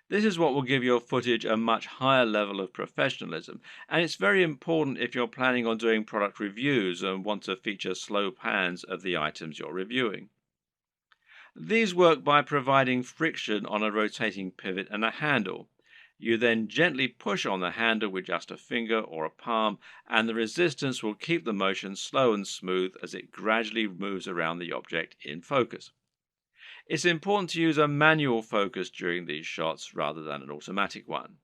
This is what will give your footage a much higher level of professionalism, and it's very important if you're planning on doing product reviews and want to feature slow pans of the items you're reviewing. These work by providing friction on a rotating pivot and a handle. You then gently push on the handle with just a finger or a palm, and the resistance will keep the motion slow and smooth as it gradually moves around the object in focus. It's important to use a manual focus during these shots rather than an automatic one.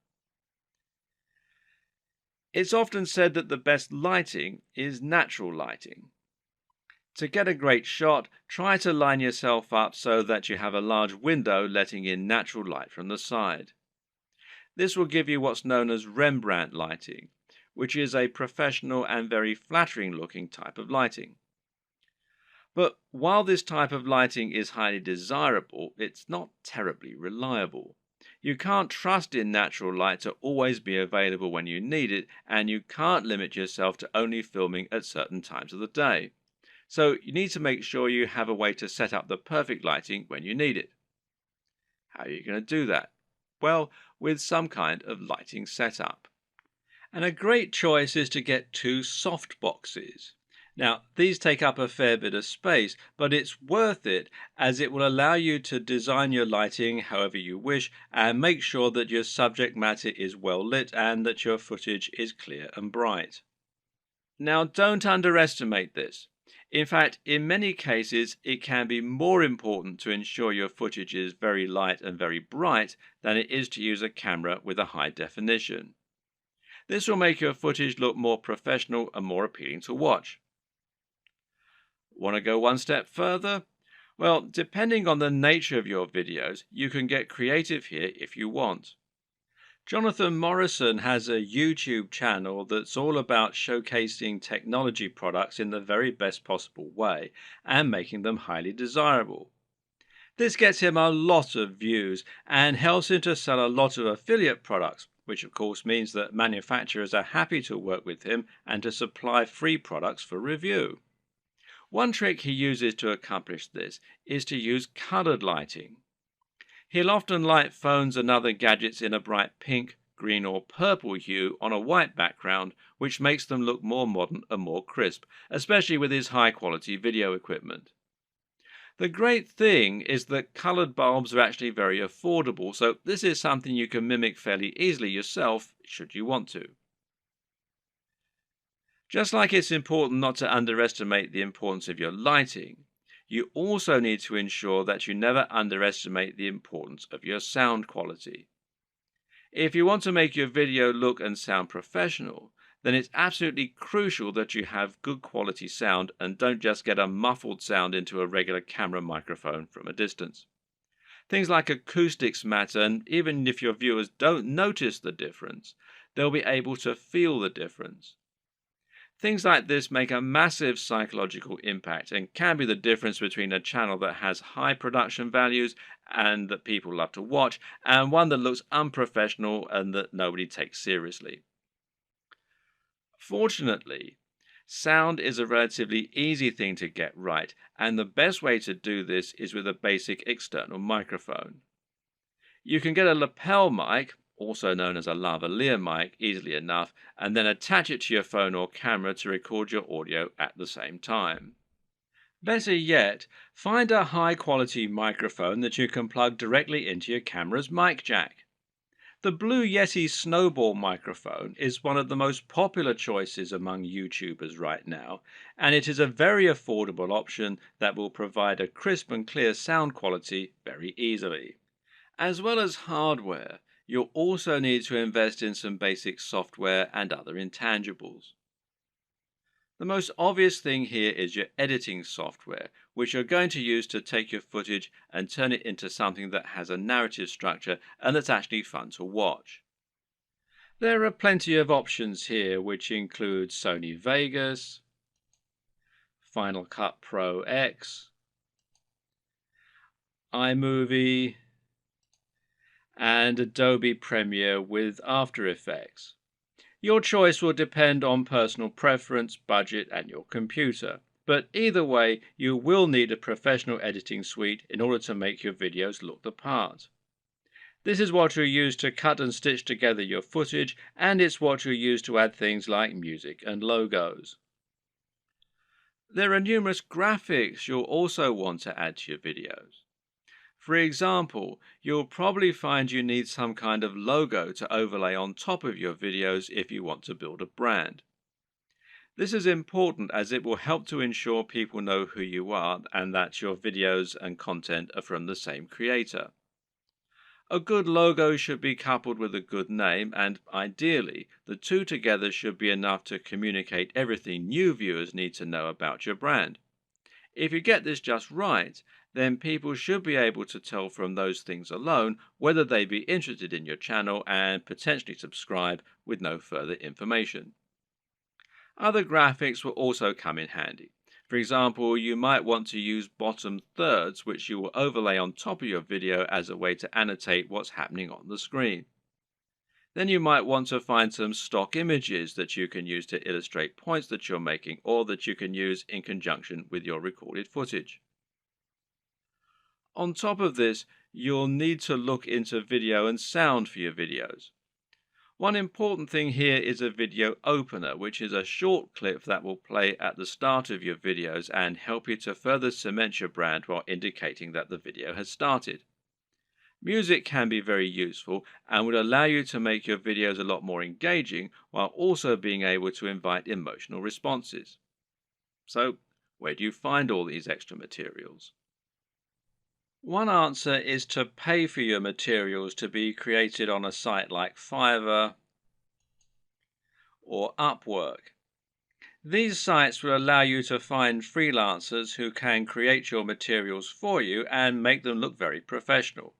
It's often said that the best lighting is natural lighting. To get a great shot, try to line yourself up so that you have a large window letting in natural light from the side. This will give you what's known as Rembrandt lighting, which is a professional and very flattering looking type of lighting. But while this type of lighting is highly desirable, it's not terribly reliable. You can't trust in natural light to always be available when you need it, and you can't limit yourself to only filming at certain times of the day. So you need to make sure you have a way to set up the perfect lighting when you need it. How are you going to do that? Well, with some kind of lighting setup. And a great choice is to get two soft boxes. Now, these take up a fair bit of space, but it's worth it as it will allow you to design your lighting however you wish and make sure that your subject matter is well lit and that your footage is clear and bright. Now, don't underestimate this. In fact, in many cases, it can be more important to ensure your footage is very light and very bright than it is to use a camera with a high definition. This will make your footage look more professional and more appealing to watch. Want to go one step further? Well, depending on the nature of your videos, you can get creative here if you want. Jonathan Morrison has a YouTube channel that's all about showcasing technology products in the very best possible way and making them highly desirable. This gets him a lot of views and helps him to sell a lot of affiliate products, which of course means that manufacturers are happy to work with him and to supply free products for review. One trick he uses to accomplish this is to use colored lighting. He'll often light phones and other gadgets in a bright pink, green or purple hue on a white background, which makes them look more modern and more crisp, especially with his high-quality video equipment. The great thing is that colored bulbs are actually very affordable, so this is something you can mimic fairly easily yourself should you want to. Just like it's important not to underestimate the importance of your lighting, you also need to ensure that you never underestimate the importance of your sound quality. If you want to make your video look and sound professional, then it's absolutely crucial that you have good quality sound and don't just get a muffled sound into a regular camera microphone from a distance. Things like acoustics matter, and even if your viewers don't notice the difference, they'll be able to feel the difference. Things like this make a massive psychological impact and can be the difference between a channel that has high production values and that people love to watch, and one that looks unprofessional and that nobody takes seriously. Fortunately, sound is a relatively easy thing to get right, and the best way to do this is with a basic external microphone. You can get a lapel mic, also known as a lavalier mic, easily enough, and then attach it to your phone or camera to record your audio at the same time. Better yet, find a high-quality microphone that you can plug directly into your camera's mic jack. The Blue Yeti Snowball microphone is one of the most popular choices among YouTubers right now, and it is a very affordable option that will provide a crisp and clear sound quality very easily. As well as hardware, you'll also need to invest in some basic software and other intangibles. The most obvious thing here is your editing software, which you're going to use to take your footage and turn it into something that has a narrative structure and that's actually fun to watch. There are plenty of options here, which include Sony Vegas, Final Cut Pro X, iMovie, and Adobe Premiere with After Effects. Your choice will depend on personal preference, budget, and your computer. But either way, you will need a professional editing suite in order to make your videos look the part. This is what you'll use to cut and stitch together your footage, and it's what you'll use to add things like music and logos. There are numerous graphics you'll also want to add to your videos. For example, you'll probably find you need some kind of logo to overlay on top of your videos if you want to build a brand. This is important as it will help to ensure people know who you are and that your videos and content are from the same creator. A good logo should be coupled with a good name, and ideally, the two together should be enough to communicate everything new viewers need to know about your brand. If you get this just right, then people should be able to tell from those things alone whether they'd be interested in your channel and potentially subscribe with no further information. Other graphics will also come in handy. For example, you might want to use bottom thirds, which you will overlay on top of your video as a way to annotate what's happening on the screen. Then you might want to find some stock images that you can use to illustrate points that you're making or that you can use in conjunction with your recorded footage. On top of this, you'll need to look into video and sound for your videos. One important thing here is a video opener, which is a short clip that will play at the start of your videos and help you to further cement your brand while indicating that the video has started. Music can be very useful and would allow you to make your videos a lot more engaging while also being able to invite emotional responses. So, where do you find all these extra materials? One answer is to pay for your materials to be created on a site like Fiverr or Upwork. These sites will allow you to find freelancers who can create your materials for you and make them look very professional.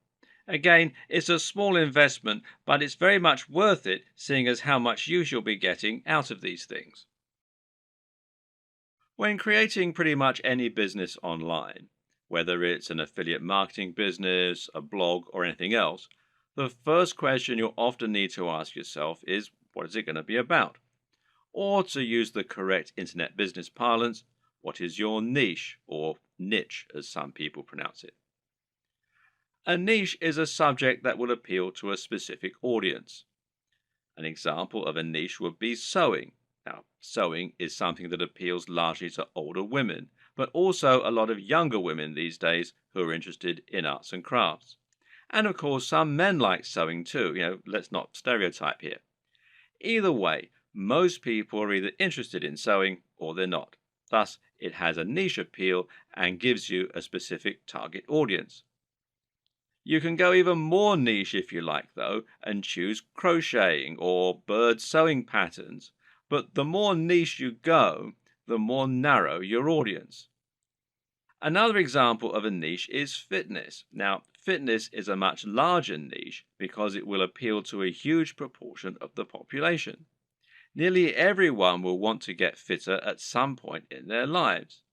Again, it's a small investment, but it's very much worth it, seeing as how much use you'll be getting out of these things. When creating pretty much any business online, whether it's an affiliate marketing business, a blog, or anything else, the first question you'll often need to ask yourself is, what is it going to be about? Or to use the correct internet business parlance, What is your niche, or niche as some people pronounce it? A niche is a subject that will appeal to a specific audience. An example of a niche would be sewing. Now, sewing is something that appeals largely to older women, but also a lot of younger women these days who are interested in arts and crafts. And of course, some men like sewing too. Let's not stereotype here. Either way, most people are either interested in sewing or they're not. Thus, it has a niche appeal and gives you a specific target audience. You can go even more niche if you like, though, and choose crocheting or bird sewing patterns. But the more niche you go, the more narrow your audience. Another example of a niche is fitness. Now, fitness is a much larger niche because it will appeal to a huge proportion of the population. Nearly everyone will want to get fitter at some point in their lives.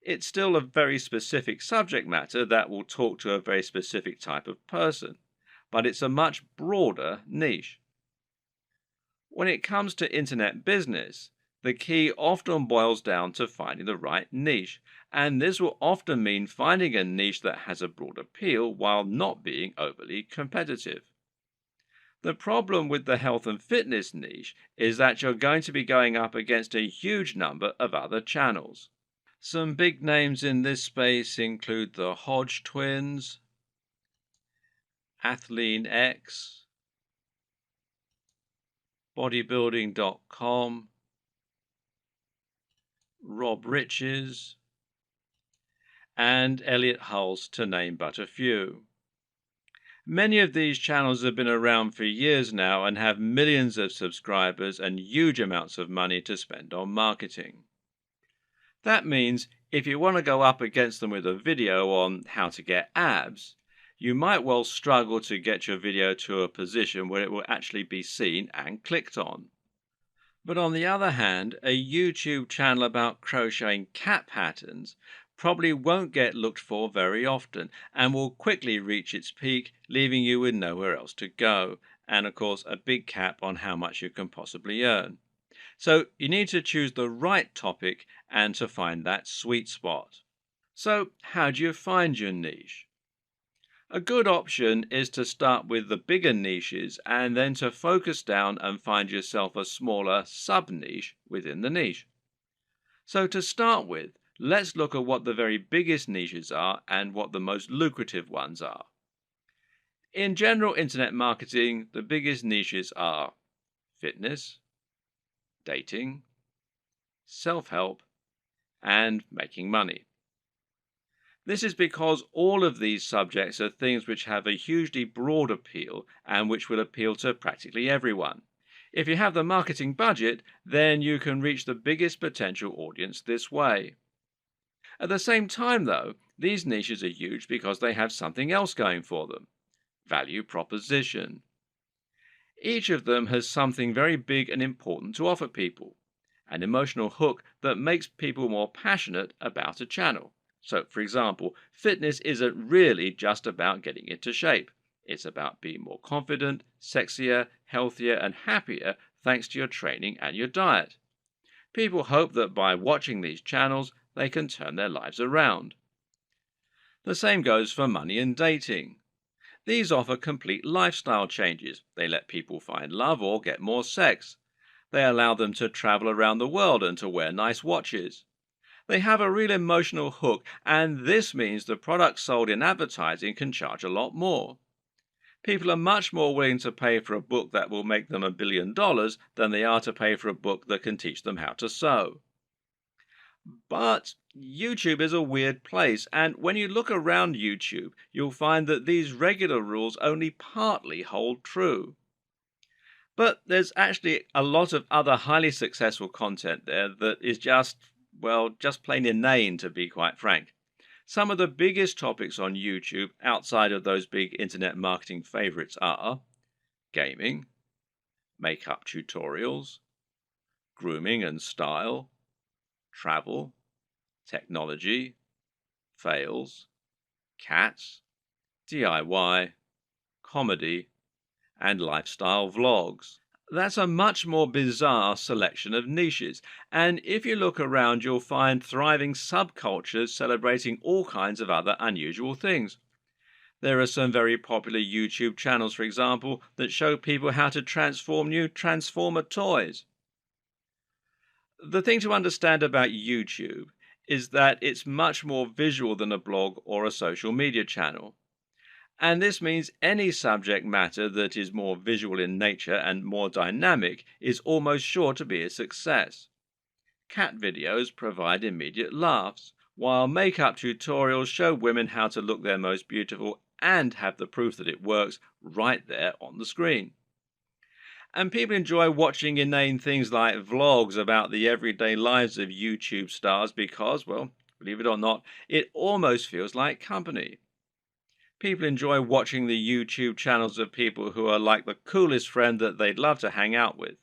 It's still a very specific subject matter that will talk to a very specific type of person, but it's a much broader niche. When it comes to internet business, the key often boils down to finding the right niche, and this will often mean finding a niche that has a broad appeal while not being overly competitive. The problem with the health and fitness niche is that you're going to be going up against a huge number of other channels. Some big names in this space include the Hodge twins, Athlean X, bodybuilding.com, Rob Riches, and Elliot Hulse, to name but a few. Many of these channels have been around for years now and have millions of subscribers and huge amounts of money to spend on marketing. That means if you want to go up against them with a video on how to get abs, you might well struggle to get your video to a position where it will actually be seen and clicked on. But on the other hand, a YouTube channel about crocheting cat patterns probably won't get looked for very often and will quickly reach its peak, leaving you with nowhere else to go, and of course a big cap on how much you can possibly earn. So you need to choose the right topic and to find that sweet spot. So how do you find your niche? A good option is to start with the bigger niches and then to focus down and find yourself a smaller sub-niche within the niche. So to start with, let's look at what the very biggest niches are and what the most lucrative ones are. In general internet marketing, the biggest niches are fitness, dating, self-help, and making money. This is because all of these subjects are things which have a hugely broad appeal and which will appeal to practically everyone. If you have the marketing budget, then you can reach the biggest potential audience this way. At the same time, though, these niches are huge because they have something else going for them: value proposition. Each of them has something very big and important to offer people, an emotional hook that makes people more passionate about a channel. So, for example, fitness isn't really just about getting into shape. It's about being more confident, sexier, healthier, and happier thanks to your training and your diet. People hope that by watching these channels, they can turn their lives around. The same goes for money and dating. These offer complete lifestyle changes. They let people find love or get more sex. They allow them to travel around the world and to wear nice watches. They have a real emotional hook, and this means the products sold in advertising can charge a lot more. People are much more willing to pay for a book that will make them $1 billion than they are to pay for a book that can teach them how to sew. But YouTube is a weird place, and when you look around YouTube, you'll find that these regular rules only partly hold true. But there's actually a lot of other highly successful content there that is just plain inane, to be quite frank. Some of the biggest topics on YouTube outside of those big internet marketing favorites are gaming, makeup tutorials, grooming and style, travel, technology, fails, cats, DIY, comedy, and lifestyle vlogs. That's a much more bizarre selection of niches, and if you look around, you'll find thriving subcultures celebrating all kinds of other unusual things. There are some very popular YouTube channels, for example, that show people how to transform new Transformer toys. The thing to understand about YouTube is that it's much more visual than a blog or a social media channel. And this means any subject matter that is more visual in nature and more dynamic is almost sure to be a success. Cat videos provide immediate laughs, while makeup tutorials show women how to look their most beautiful and have the proof that it works right there on the screen. And people enjoy watching inane things like vlogs about the everyday lives of YouTube stars because, well, believe it or not, it almost feels like company. People enjoy watching the YouTube channels of people who are like the coolest friend that they'd love to hang out with.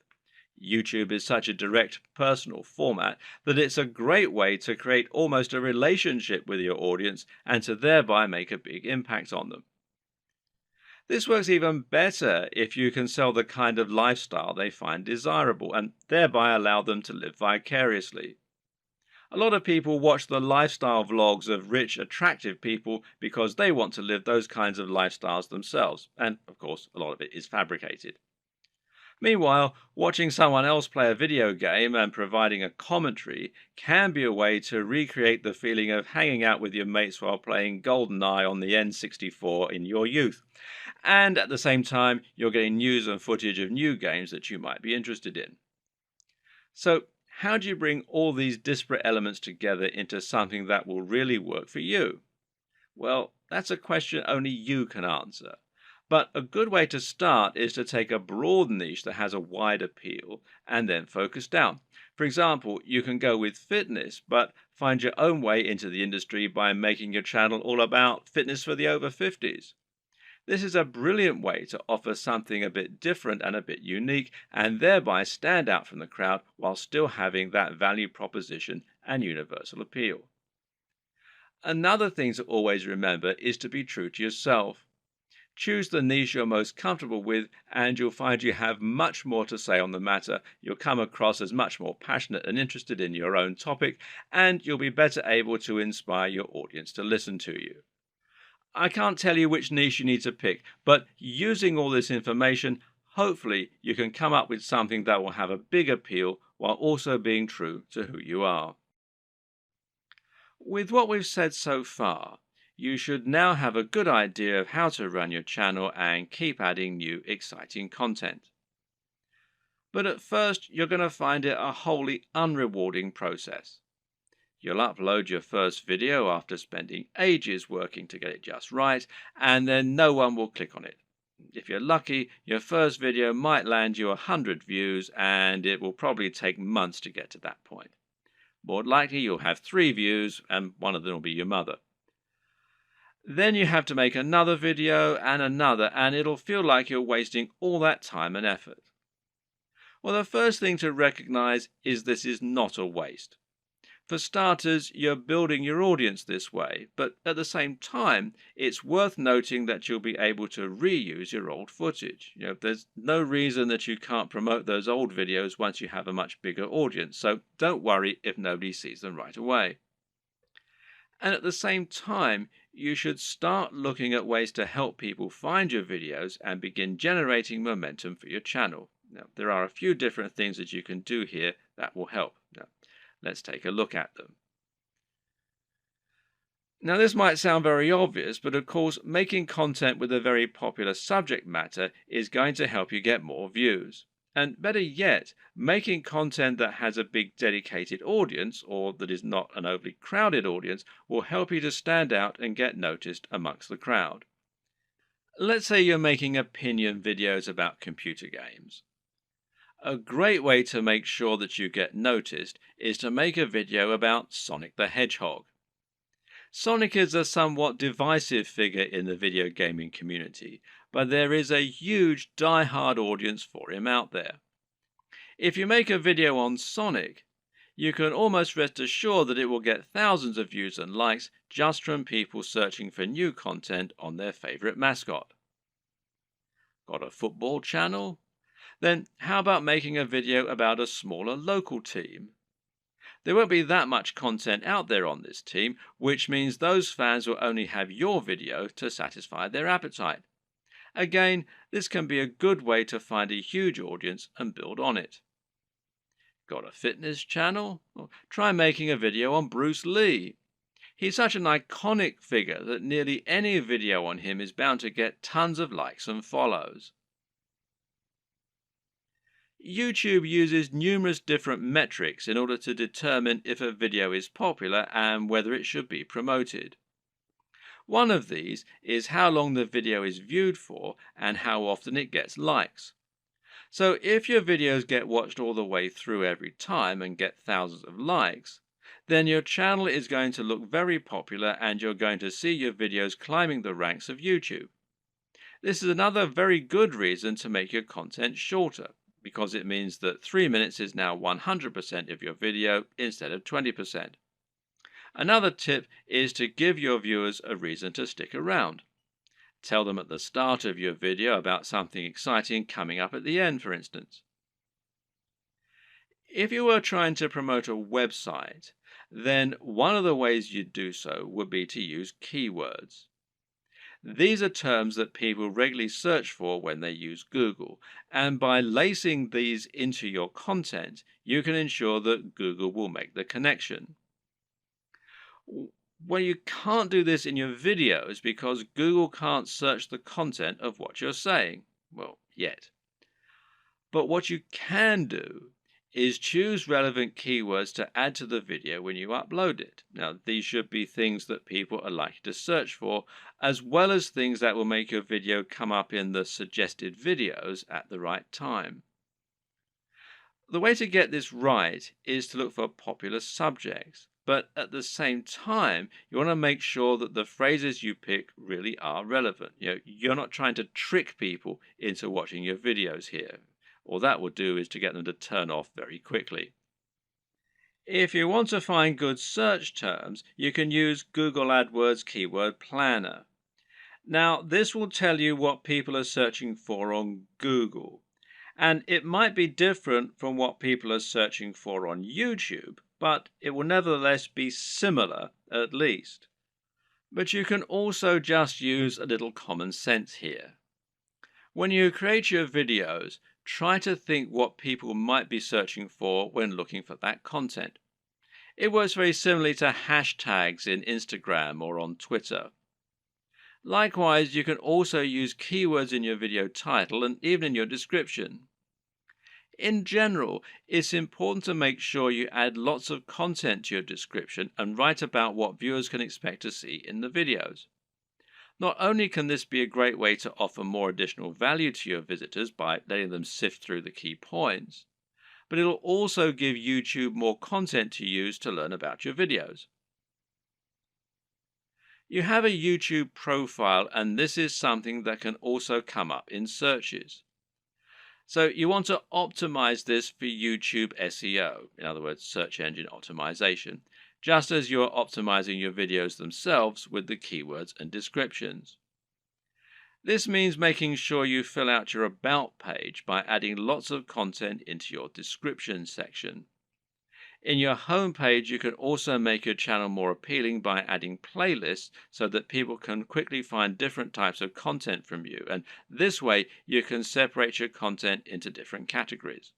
YouTube is such a direct, personal format that it's a great way to create almost a relationship with your audience and to thereby make a big impact on them. This works even better if you can sell the kind of lifestyle they find desirable and thereby allow them to live vicariously. A lot of people watch the lifestyle vlogs of rich, attractive people because they want to live those kinds of lifestyles themselves, and of course, a lot of it is fabricated. Meanwhile, watching someone else play a video game and providing a commentary can be a way to recreate the feeling of hanging out with your mates while playing GoldenEye on the N64 in your youth. And at the same time, you're getting news and footage of new games that you might be interested in. So, how do you bring all these disparate elements together into something that will really work for you? Well, that's a question only you can answer. But a good way to start is to take a broad niche that has a wide appeal and then focus down. For example, you can go with fitness, but find your own way into the industry by making your channel all about fitness for the over 50s. This is a brilliant way to offer something a bit different and a bit unique, and thereby stand out from the crowd while still having that value proposition and universal appeal. Another thing to always remember is to be true to yourself. Choose the niche you're most comfortable with, and you'll find you have much more to say on the matter. You'll come across as much more passionate and interested in your own topic, and you'll be better able to inspire your audience to listen to you. I can't tell you which niche you need to pick, but using all this information, hopefully you can come up with something that will have a big appeal while also being true to who you are. With what we've said so far, you should now have a good idea of how to run your channel and keep adding new exciting content. But at first, you're going to find it a wholly unrewarding process. You'll upload your first video after spending ages working to get it just right, and then no one will click on it. If you're lucky, your first video might land you 100 views, and it will probably take months to get to that point. More likely, you'll have 3 views, and one of them will be your mother. Then you have to make another video and another, and it'll feel like you're wasting all that time and effort. Well, the first thing to recognize is this is not a waste. For starters, you're building your audience this way, but at the same time, it's worth noting that you'll be able to reuse your old footage. There's no reason that you can't promote those old videos once you have a much bigger audience, so don't worry if nobody sees them right away. And at the same time, you should start looking at ways to help people find your videos and begin generating momentum for your channel. Now, there are a few different things that you can do here that will help. Now, let's take a look at them. Now, this might sound very obvious, but of course, making content with a very popular subject matter is going to help you get more views. And better yet, making content that has a big dedicated audience, or that is not an overly crowded audience, will help you to stand out and get noticed amongst the crowd. Let's say you're making opinion videos about computer games. A great way to make sure that you get noticed is to make a video about Sonic the Hedgehog. Sonic is a somewhat divisive figure in the video gaming community, but there is a huge die-hard audience for him out there. If you make a video on Sonic, you can almost rest assured that it will get thousands of views and likes just from people searching for new content on their favorite mascot. Got a football channel? Then how about making a video about a smaller local team? There won't be that much content out there on this team, which means those fans will only have your video to satisfy their appetite. Again, this can be a good way to find a huge audience and build on it. Got a fitness channel? Well, try making a video on Bruce Lee. He's such an iconic figure that nearly any video on him is bound to get tons of likes and follows. YouTube uses numerous different metrics in order to determine if a video is popular and whether it should be promoted. One of these is how long the video is viewed for and how often it gets likes. So if your videos get watched all the way through every time and get thousands of likes, then your channel is going to look very popular and you're going to see your videos climbing the ranks of YouTube. This is another very good reason to make your content shorter, because it means that 3 minutes is now 100% of your video instead of 20%. Another tip is to give your viewers a reason to stick around. Tell them at the start of your video about something exciting coming up at the end, for instance. If you were trying to promote a website, then one of the ways you'd do so would be to use keywords. These are terms that people regularly search for when they use Google, and by lacing these into your content, you can ensure that Google will make the connection. Well, you can't do this in your videos because Google can't search the content of what you're saying. Well, yet. But what you can do is choose relevant keywords to add to the video when you upload it. Now, these should be things that people are likely to search for, as well as things that will make your video come up in the suggested videos at the right time. The way to get this right is to look for popular subjects, but at the same time, you want to make sure that the phrases you pick really are relevant. You're not trying to trick people into watching your videos here. All that will do is to get them to turn off very quickly. If you want to find good search terms, you can use Google AdWords Keyword Planner. Now, this will tell you what people are searching for on Google, and it might be different from what people are searching for on YouTube, but it will nevertheless be similar at least. But you can also just use a little common sense here. When you create your videos, try to think what people might be searching for when looking for that content. It works very similarly to hashtags in Instagram or on Twitter. Likewise, you can also use keywords in your video title and even in your description. In general, it's important to make sure you add lots of content to your description and write about what viewers can expect to see in the videos. Not only can this be a great way to offer more additional value to your visitors by letting them sift through the key points, but it'll also give YouTube more content to use to learn about your videos. You have a YouTube profile, and this is something that can also come up in searches. So you want to optimize this for YouTube SEO, in other words, search engine optimization, just as you're optimizing your videos themselves with the keywords and descriptions. This means making sure you fill out your About page by adding lots of content into your description section. In your home page, you can also make your channel more appealing by adding playlists so that people can quickly find different types of content from you, and this way you can separate your content into different categories.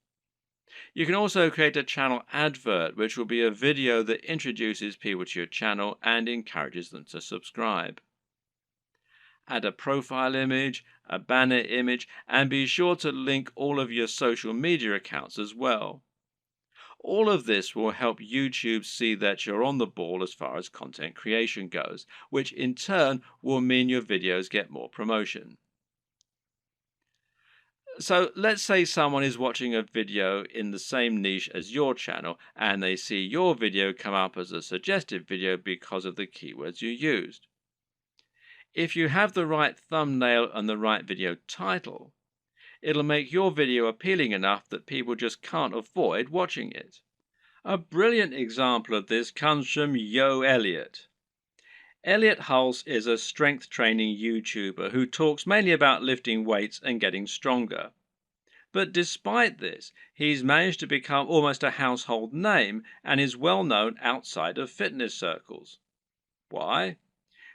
You can also create a channel advert, which will be a video that introduces people to your channel and encourages them to subscribe. Add a profile image, a banner image, and be sure to link all of your social media accounts as well. All of this will help YouTube see that you're on the ball as far as content creation goes, which in turn will mean your videos get more promotion. So let's say someone is watching a video in the same niche as your channel and they see your video come up as a suggested video because of the keywords you used. If you have the right thumbnail and the right video title, it'll make your video appealing enough that people just can't avoid watching it. A brilliant example of this comes from Yo Elliott. Elliott Hulse is a strength training YouTuber who talks mainly about lifting weights and getting stronger. But despite this, he's managed to become almost a household name and is well known outside of fitness circles. Why?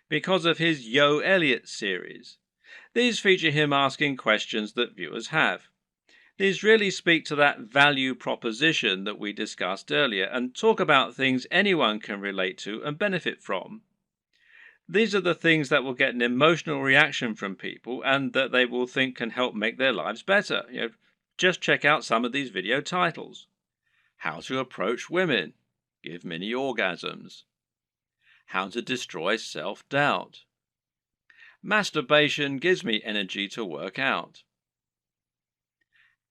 Because of his Yo Elliott series. These feature him asking questions that viewers have. These really speak to that value proposition that we discussed earlier and talk about things anyone can relate to and benefit from. These are the things that will get an emotional reaction from people and that they will think can help make their lives better. Just check out some of these video titles. How to approach women. Give mini orgasms. How to destroy self-doubt. Masturbation gives me energy to work out.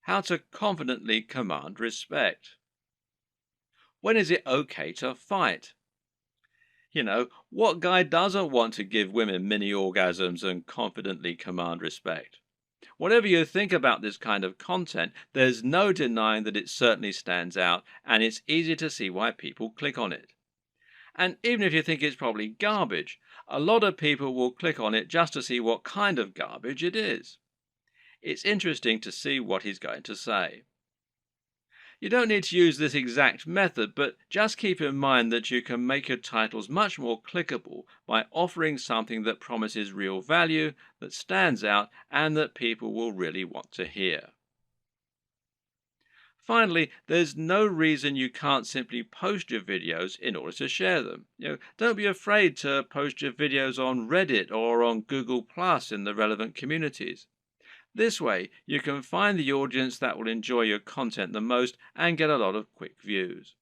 How to confidently command respect. When is it okay to fight? What guy doesn't want to give women mini orgasms and confidently command respect? Whatever you think about this kind of content, there's no denying that it certainly stands out, and it's easy to see why people click on it. And even if you think it's probably garbage, a lot of people will click on it just to see what kind of garbage it is. It's interesting to see what he's going to say. You don't need to use this exact method, but just keep in mind that you can make your titles much more clickable by offering something that promises real value, that stands out, and that people will really want to hear. Finally, there's no reason you can't simply post your videos in order to share them. Don't be afraid to post your videos on Reddit or on Google Plus in the relevant communities. This way, you can find the audience that will enjoy your content the most and get a lot of quick views.